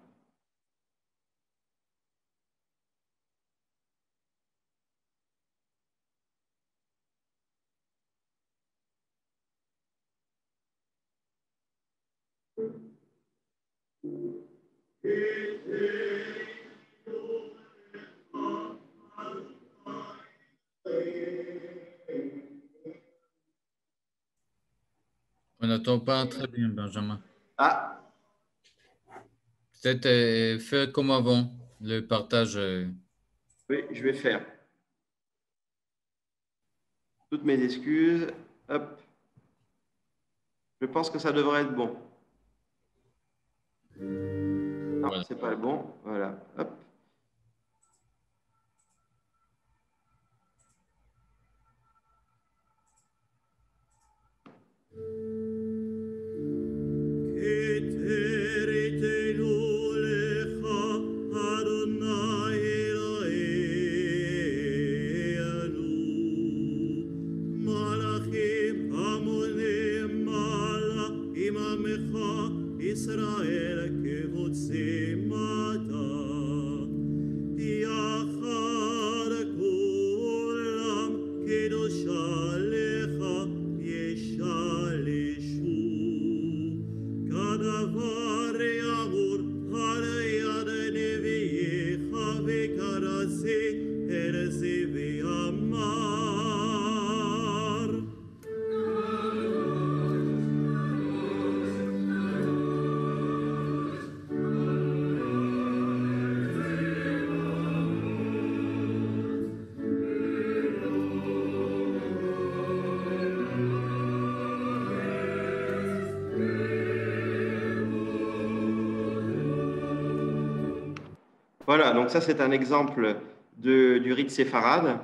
On n'entend pas très bien, Benjamin. Ah, Peut-être faire comme avant, le partage. oui, je vais faire. Toutes mes excuses. Hop. Je pense que ça devrait être bon. Non, Voilà. c'est pas le bon. Voilà. Hop. Voilà, donc ça c'est un exemple du rite séfarade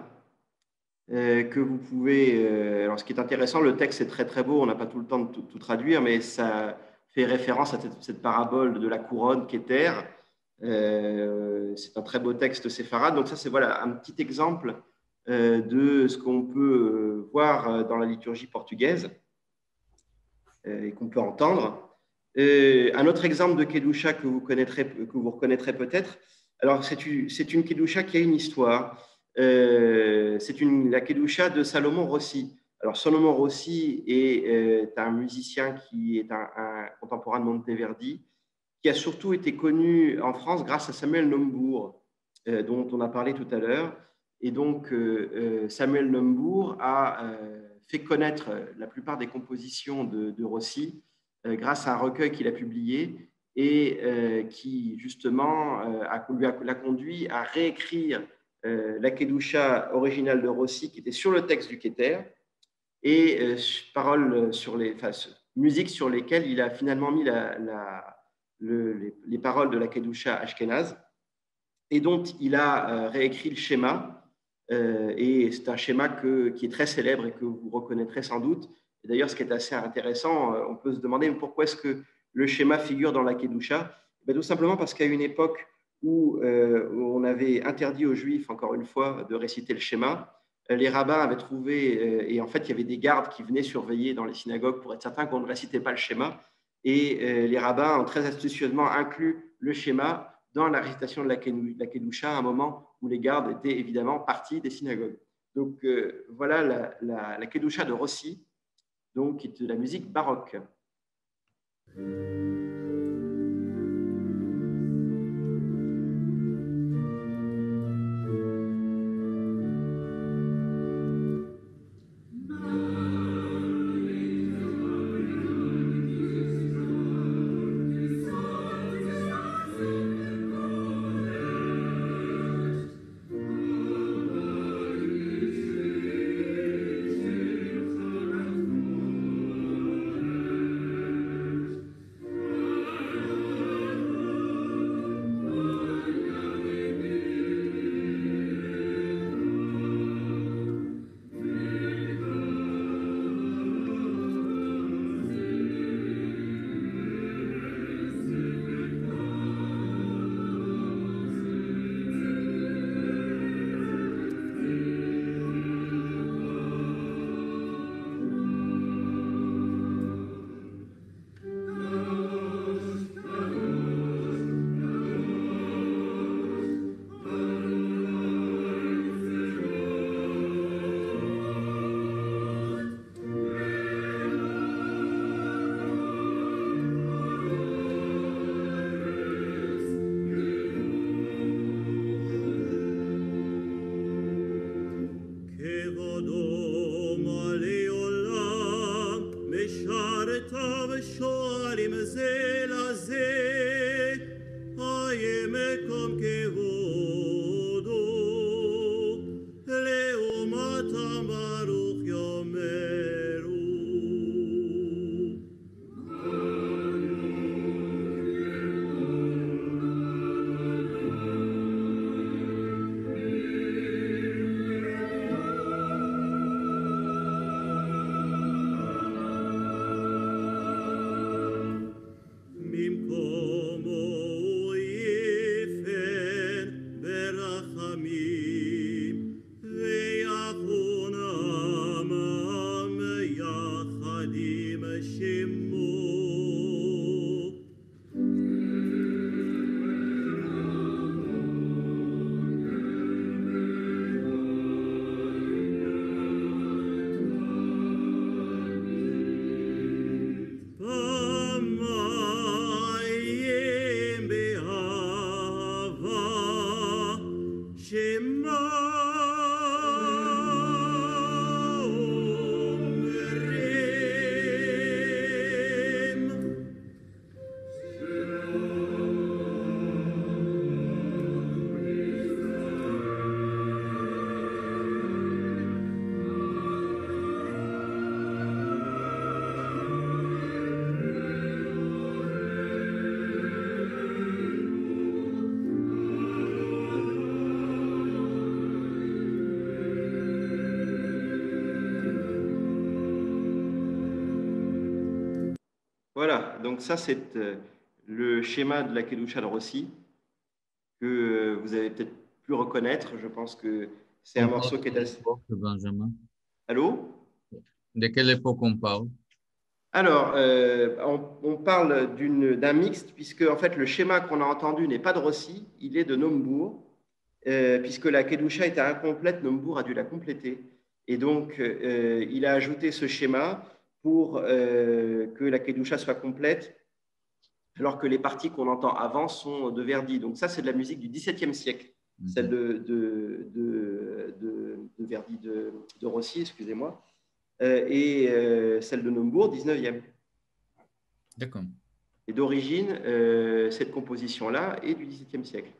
que vous pouvez... alors ce qui est intéressant, le texte est très très beau, on n'a pas tout le temps de tout traduire, mais ça fait référence à cette parabole de la couronne Keter. C'est un très beau texte séfarade, donc ça c'est voilà, un petit exemple de ce qu'on peut voir dans la liturgie portugaise et qu'on peut entendre. Un autre exemple de Kedusha que vous reconnaîtrez peut-être, alors c'est une Kedusha qui a une histoire. C'est la Kedusha de Salomon Rossi. Alors Salomon Rossi est un musicien qui est un contemporain de Monteverdi, qui a surtout été connu en France grâce à Samuel Nombourg, dont on a parlé tout à l'heure. Et donc Samuel Nombourg a fait connaître la plupart des compositions de Rossi grâce à un recueil qu'il a publié et qui justement l'a conduit à réécrire la Kedusha originale de Rossi qui était sur le texte du Keter et paroles sur musiques sur lesquelles il a finalement mis les paroles de la Kedusha ashkénaze et dont il a réécrit le schéma. Et c'est un schéma qui est très célèbre et que vous reconnaîtrez sans doute. Et d'ailleurs, ce qui est assez intéressant, on peut se demander pourquoi est-ce que le schéma figure dans la Kedusha. Tout simplement parce qu'à une époque où on avait interdit aux Juifs, encore une fois, de réciter le schéma, les rabbins avaient trouvé, et en fait, il y avait des gardes qui venaient surveiller dans les synagogues pour être certains qu'on ne récitait pas le schéma. Et les rabbins ont très astucieusement inclus le schéma dans la récitation de la Kedusha à un moment où les gardes étaient évidemment partis des synagogues. Donc voilà la Kedusha de Rossi, donc, qui est de la musique baroque. Voilà, donc ça c'est le schéma de la Kedusha de Rossi que vous avez peut-être pu reconnaître. Je pense que c'est un morceau qui est assez... Benjamin. Allô? De quelle époque on parle? Alors, on parle d'un mixte, puisque en fait le schéma qu'on a entendu n'est pas de Rossi, il est de Nombourg, puisque la Kedusha était incomplète, Nombourg a dû la compléter. Et donc, il a ajouté ce schéma pour que la Kedusha soit complète, alors que les parties qu'on entend avant sont de Verdi. Donc ça, c'est de la musique du XVIIe siècle, celle de Verdi, de Rossi, excusez-moi, et celle de Nombourg, 19e. D'accord. Et d'origine, cette composition-là est du XVIIe siècle.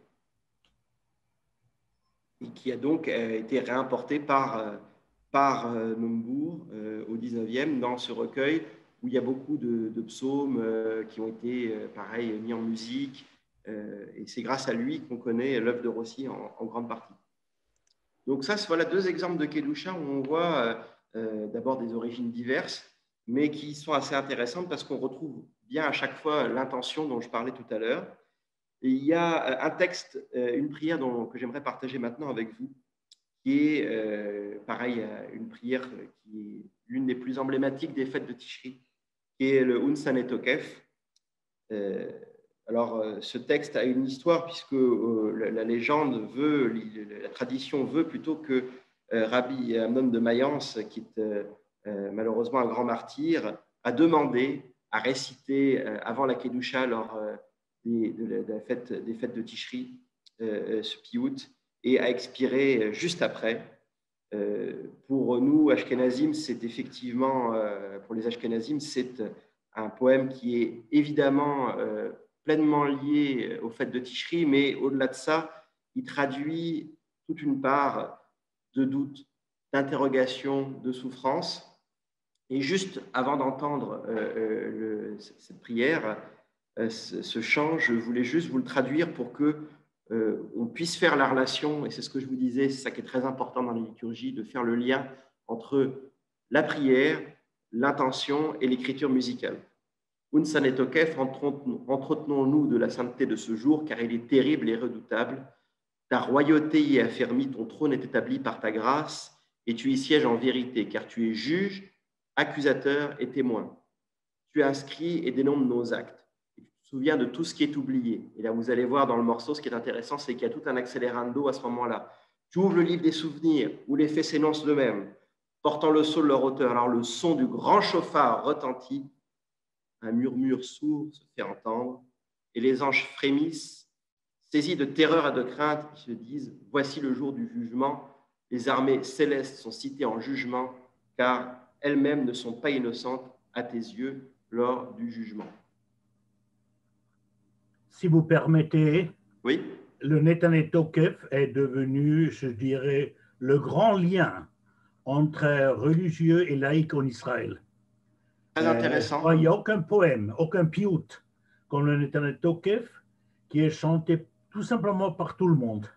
Et qui a donc été réimportée par Nombourg au XIXe dans ce recueil où il y a beaucoup de psaumes qui ont été, pareil, mis en musique. Et c'est grâce à lui qu'on connaît l'œuvre de Rossi en grande partie. Donc ça, voilà deux exemples de Kedusha où on voit d'abord des origines diverses, mais qui sont assez intéressantes parce qu'on retrouve bien à chaque fois l'intention dont je parlais tout à l'heure. Et il y a un texte, une prière que j'aimerais partager maintenant avec vous, qui est, pareil, une prière qui est l'une des plus emblématiques des fêtes de Tishri, qui est le Unsan et Tokef. Alors, ce texte a une histoire puisque la légende veut, la tradition veut plutôt que Rabbi Amnon de Mayence, qui est malheureusement un grand martyr, a demandé à réciter avant la Kedusha lors des fêtes de Tishri, ce piout, et a expiré juste après. Pour nous, Ashkenazim, c'est effectivement, pour les Ashkenazim, c'est un poème qui est évidemment pleinement lié aux fêtes de Tishri, mais au-delà de ça, il traduit toute une part de doute, d'interrogation, de souffrance. Et juste avant d'entendre cette prière, ce chant, je voulais juste vous le traduire pour que on puisse faire la relation, et c'est ce que je vous disais, c'est ça qui est très important dans la liturgie, de faire le lien entre la prière, l'intention et l'écriture musicale. Unsan et Tokef, entretenons-nous de la sainteté de ce jour, car il est terrible et redoutable. Ta royauté y est affermie, ton trône est établi par ta grâce, et tu y sièges en vérité, car tu es juge, accusateur et témoin. Tu inscris et dénombres nos actes. Et tu te souviens de tout ce qui est oublié. Et là, vous allez voir dans le morceau, ce qui est intéressant, c'est qu'il y a tout un accélérando à ce moment-là. Tu ouvres le livre des souvenirs, où les faits s'énoncent d'eux-mêmes, portant le sceau de leur auteur. Alors le son du grand chauffard retentit, un murmure sourd se fait entendre, et les anges frémissent, saisis de terreur et de crainte, ils se disent, voici le jour du jugement, les armées célestes sont citées en jugement, car elles-mêmes ne sont pas innocentes à tes yeux lors du jugement. Si vous permettez, oui, le Netanet Tokef est devenu, je dirais, le grand lien entre religieux et laïcs en Israël. Très intéressant. Il n'y a aucun poème, aucun piout comme le Netanet Tokef qui est chanté tout simplement par tout le monde.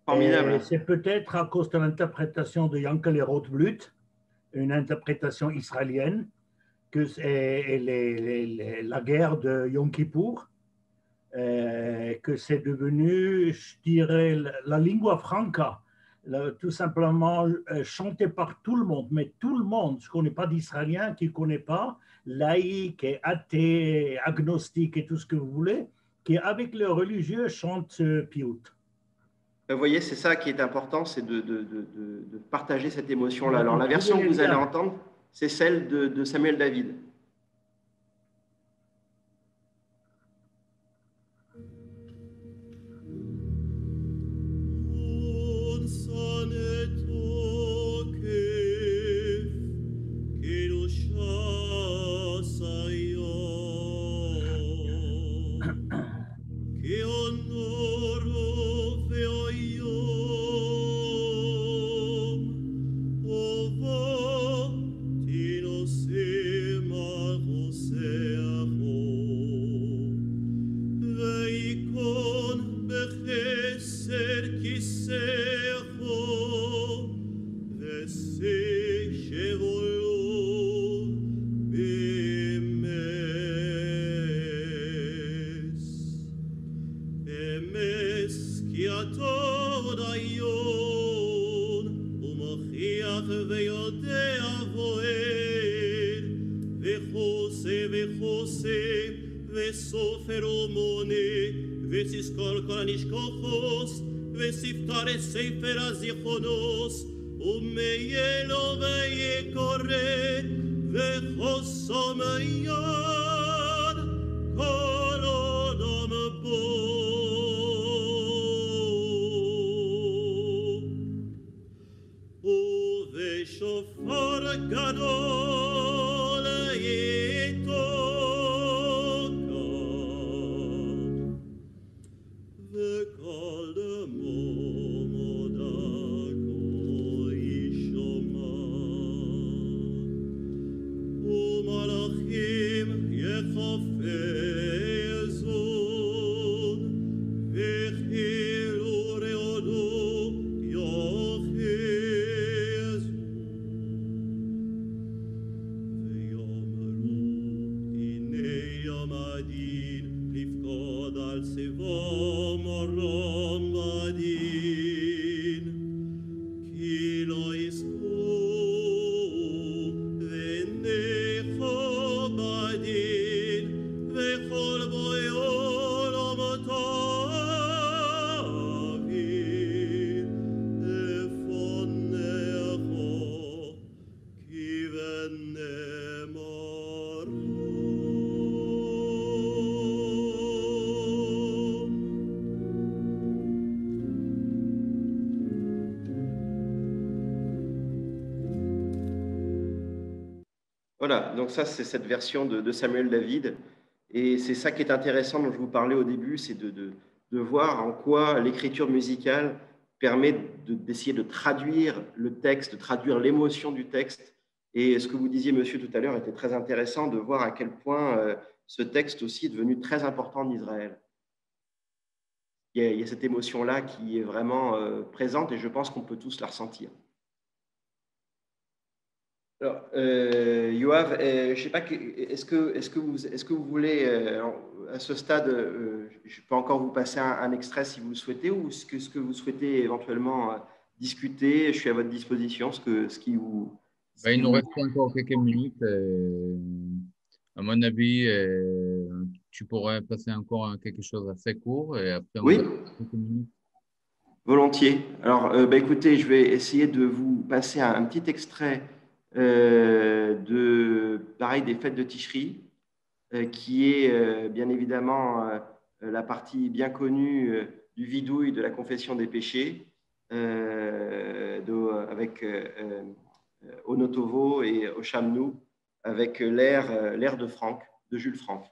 Formidable. C'est peut-être à cause de l'interprétation de Yankele Rothblut, une interprétation israélienne, que c'est la guerre de Yom Kippour, que c'est devenu, je dirais, la lingua franca, tout simplement chanté par tout le monde, mais tout le monde, je ne connais pas d'Israélien qui ne connaît pas, laïque, et athée, agnostique et tout ce que vous voulez, qui avec le religieux chante ce piout. Vous voyez, c'est ça qui est important, c'est de partager cette émotion-là. Alors la version que vous allez entendre, c'est celle de Samuel David. ספר הזיכרונות ומיה לו ויקורא וחוסם יד כל אדם בו ובשופר גדול יתוקע וכל דמו Malach Voilà, donc ça, c'est cette version de Samuel David. Et c'est ça qui est intéressant dont je vous parlais au début, c'est de voir en quoi l'écriture musicale permet d'essayer de traduire le texte, de traduire l'émotion du texte. Et ce que vous disiez, monsieur, tout à l'heure, était très intéressant de voir à quel point ce texte aussi est devenu très important en Israël. Il y a cette émotion-là qui est vraiment présente et je pense qu'on peut tous la ressentir. Alors, Yoav, je ne sais pas, est-ce que vous voulez, à ce stade, je peux encore vous passer un extrait si vous le souhaitez, ou ce que vous souhaitez éventuellement discuter, je suis à votre disposition, ce qui vous... Il nous reste encore quelques minutes. À mon avis, tu pourrais passer encore quelque chose assez court et après on Oui, va quelques minutes. volontiers. Alors, écoutez, je vais essayer de vous passer un petit extrait pareil, des fêtes de Tishri, qui est bien évidemment la partie bien connue du vidouille de la confession des péchés, avec Onotovo et Oshamnu, avec l'air de Franck, de Jules Franck.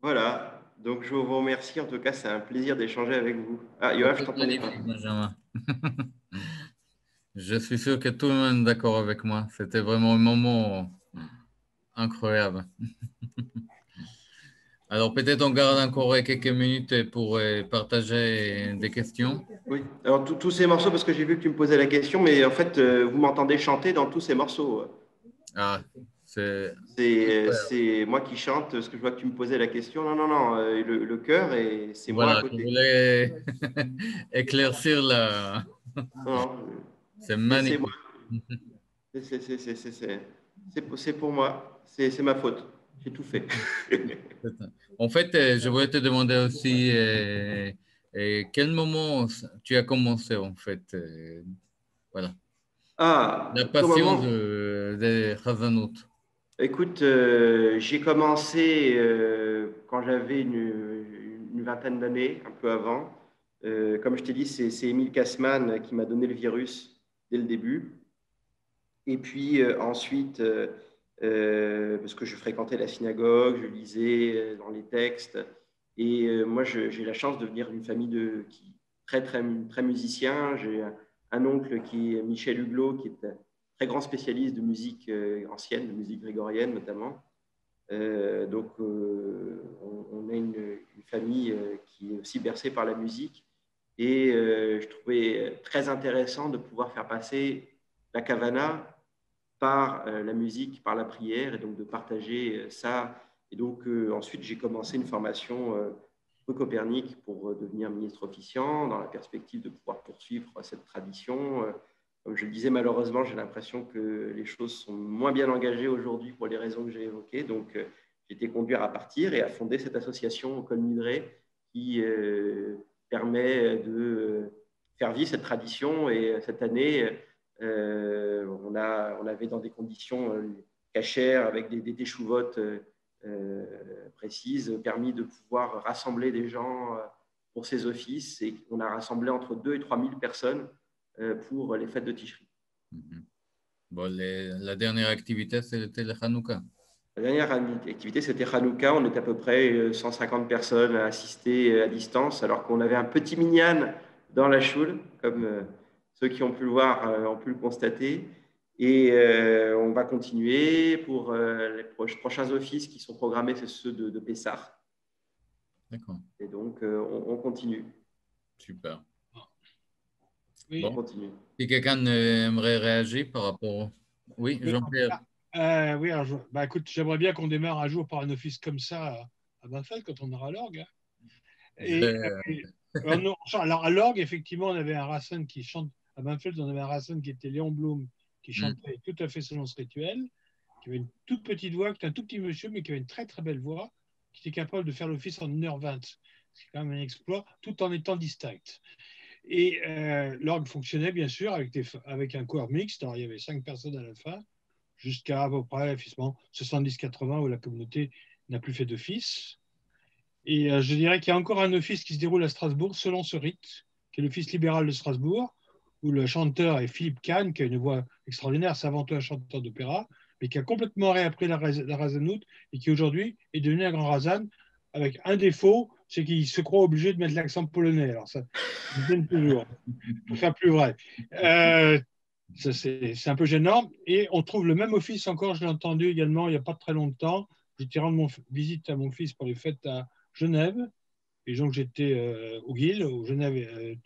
Voilà. Donc, je vous remercie. En tout cas, c'est un plaisir d'échanger avec vous. Ah, Yoav, je t'entendais pas. Magnifique, Benjamin. Je suis sûr que tout le monde est d'accord avec moi. C'était vraiment un moment incroyable. Alors peut-être on garde encore quelques minutes pour partager des questions. Oui. Alors, tous ces morceaux, parce que j'ai vu que tu me posais la question, mais en fait, vous m'entendez chanter dans tous ces morceaux. Ah, c'est C'est moi qui chante, parce que je vois que tu me posais la question. Non, non, non, le chœur, et c'est moi à voilà, je côté. voulais éclaircir la. Non, C'est c'est moi. magnifique. C'est pour moi. C'est ma faute. J'ai tout fait. En fait, je voulais te demander aussi quel moment tu as commencé en fait. Voilà, la Ah, passion comment? de Hazanout. Écoute, j'ai commencé quand j'avais une vingtaine d'années, un peu avant. Comme je t'ai dit, c'est Émile Kassmann qui m'a donné le virus dès le début. Et puis ensuite, parce que je fréquentais la synagogue, je lisais dans les textes. Et moi, j'ai la chance de venir d'une famille qui très, très, très musicien. J'ai un oncle qui est Michel Huglot, qui est un très grand spécialiste de musique ancienne, de musique grégorienne notamment. Donc, on a une famille qui est aussi bercée par la musique. Et je trouvais très intéressant de pouvoir faire passer la kavana par la musique, par la prière, et donc de partager ça. Et donc ensuite, j'ai commencé une formation rue Copernic pour devenir ministre officiant, dans la perspective de pouvoir poursuivre cette tradition. Comme je le disais, malheureusement, j'ai l'impression que les choses sont moins bien engagées aujourd'hui pour les raisons que j'ai évoquées. Donc, j'ai été conduit à partir et à fonder cette association Col Nidré qui permet de faire vivre cette tradition. Et cette année, on avait dans des conditions cachères avec des teshuvotes précises, permis de pouvoir rassembler des gens pour ces offices. Et on a rassemblé entre 2 et 3 000 personnes pour les fêtes de Tishri. Bon, la dernière activité, c'était le Hanouka. La dernière activité, c'était Hanouka. On était à peu près 150 personnes à assister à distance, alors qu'on avait un petit minyan dans la choule, comme ceux qui ont pu le voir ont pu le constater. Et on va continuer pour les prochains offices qui sont programmés, c'est ceux de Pessah. D'accord. Et donc, on continue. Super. Oui. Bon. On continue. Si quelqu'un aimerait réagir par rapport. Oui, Jean-Pierre. Oui, alors, bah, écoute, j'aimerais bien qu'on démarre un jour par un office comme ça à Banfeld quand on aura l'orgue. Hein. Et, alors, à l'orgue, effectivement, on avait un Rassan qui chante. À Banfeld, on avait un Rassan qui était Léon Blum, qui chantait tout à fait selon ce rituel, qui avait une toute petite voix, qui était un tout petit monsieur, mais qui avait une très très belle voix, qui était capable de faire l'office en 1h20. C'est quand même un exploit, tout en étant distinct. Et l'orgue fonctionnait bien sûr avec un corps mixte. Alors, il y avait 5 personnes à la fin, jusqu'à à peu près 70-80 où la communauté n'a plus fait d'office. Et je dirais qu'il y a encore un office qui se déroule à Strasbourg selon ce rite, qui est l'office libéral de Strasbourg, où le chanteur est Philippe Kahn, qui a une voix extraordinaire, c'est avant tout un chanteur d'opéra, mais qui a complètement réappris la razanout et qui aujourd'hui est devenu un grand razan avec un défaut, c'est qu'il se croit obligé de mettre l'accent polonais. Alors ça me gêne toujours. Pour faire plus vrai. C'est un peu gênant. Et on trouve le même office encore, je l'ai entendu également il n'y a pas très longtemps. J'étais rendre visite à mon fils pour les fêtes à Genève. Et donc j'étais au Guil, au Genève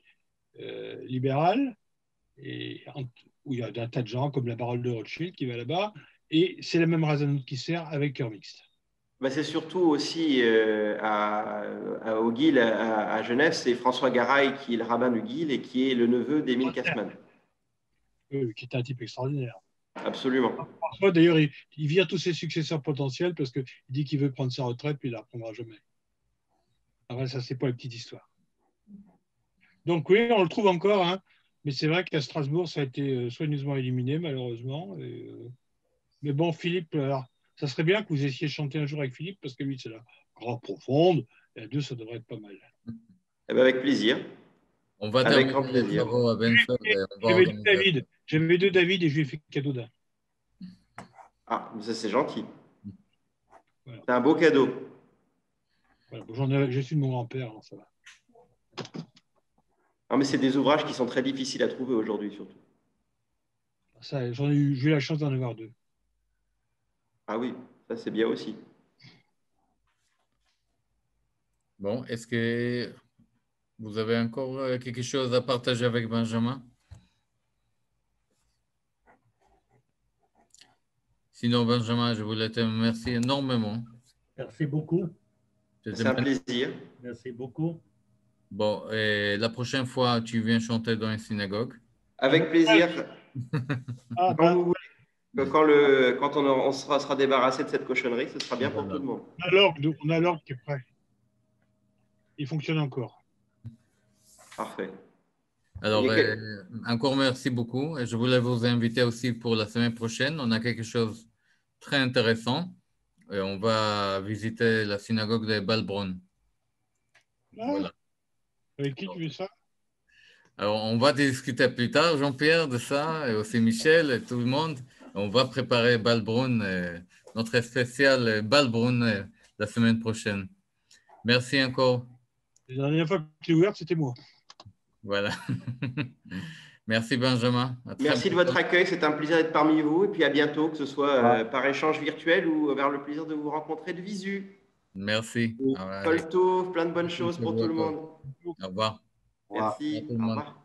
libéral, où il y a un tas de gens comme la Baronne de Rothschild qui va là-bas. Et c'est la même razanout qui sert avec cœur mixte. Bah, c'est surtout aussi au Guil, à Genève, c'est François Garay qui est le rabbin du Guil et qui est le neveu d'Émile Kassmann. Qui est un type extraordinaire. Absolument. François, d'ailleurs, il vire tous ses successeurs potentiels parce qu'il dit qu'il veut prendre sa retraite, puis il ne la reprendra jamais. Après, ça, c'est pas une petite histoire. Donc oui, on le trouve encore, hein, mais c'est vrai qu'à Strasbourg, ça a été soigneusement éliminé, malheureusement. Mais bon, Philippe, alors, ça serait bien que vous essayiez de chanter un jour avec Philippe, parce que lui, c'est la grande profonde, et à deux, ça devrait être pas mal. Eh bien, avec plaisir. On va avec grand terminer les plaisir. travaux à Benford. J'avais deux David et je lui ai fait cadeau d'un. Ah, ça c'est gentil. Voilà. C'est un beau cadeau. Voilà, j'ai su de mon grand-père, alors ça va. Non, mais c'est des ouvrages qui sont très difficiles à trouver aujourd'hui, surtout. Ça, j'ai eu la chance d'en avoir 2. Ah oui, ça c'est bien aussi. Bon, est-ce que vous avez encore quelque chose à partager avec Benjamin? Sinon, Benjamin, je voulais te remercier énormément. Merci beaucoup. C'est un plaisir. Merci beaucoup. Bon, et la prochaine fois, tu viens chanter dans une synagogue. Avec plaisir. Ah, Quand vous voulez. Quand on sera débarrassé de cette cochonnerie, ce sera bien pour tout le monde. on a l'orgue qui est prêt. Il fonctionne encore. Parfait. Alors, encore merci beaucoup. Et je voulais vous inviter aussi pour la semaine prochaine. On a quelque chose de très intéressant. Et on va visiter la synagogue de Balbronn. Voilà. Avec qui tu fais ça? Alors, on va discuter plus tard, Jean-Pierre, de ça, et aussi Michel et tout le monde. On va préparer Balbronn, notre spécial Balbronn la semaine prochaine. Merci encore. La dernière fois que tu l'as ouverte, c'était moi. Voilà. Merci Benjamin. Merci de votre accueil, c'est un plaisir d'être parmi vous. Et puis à bientôt, que ce soit par échange virtuel ou vers le plaisir de vous rencontrer de visu. Merci. Colto, plein de bonnes choses pour tout le monde. Au revoir. Merci. Au revoir.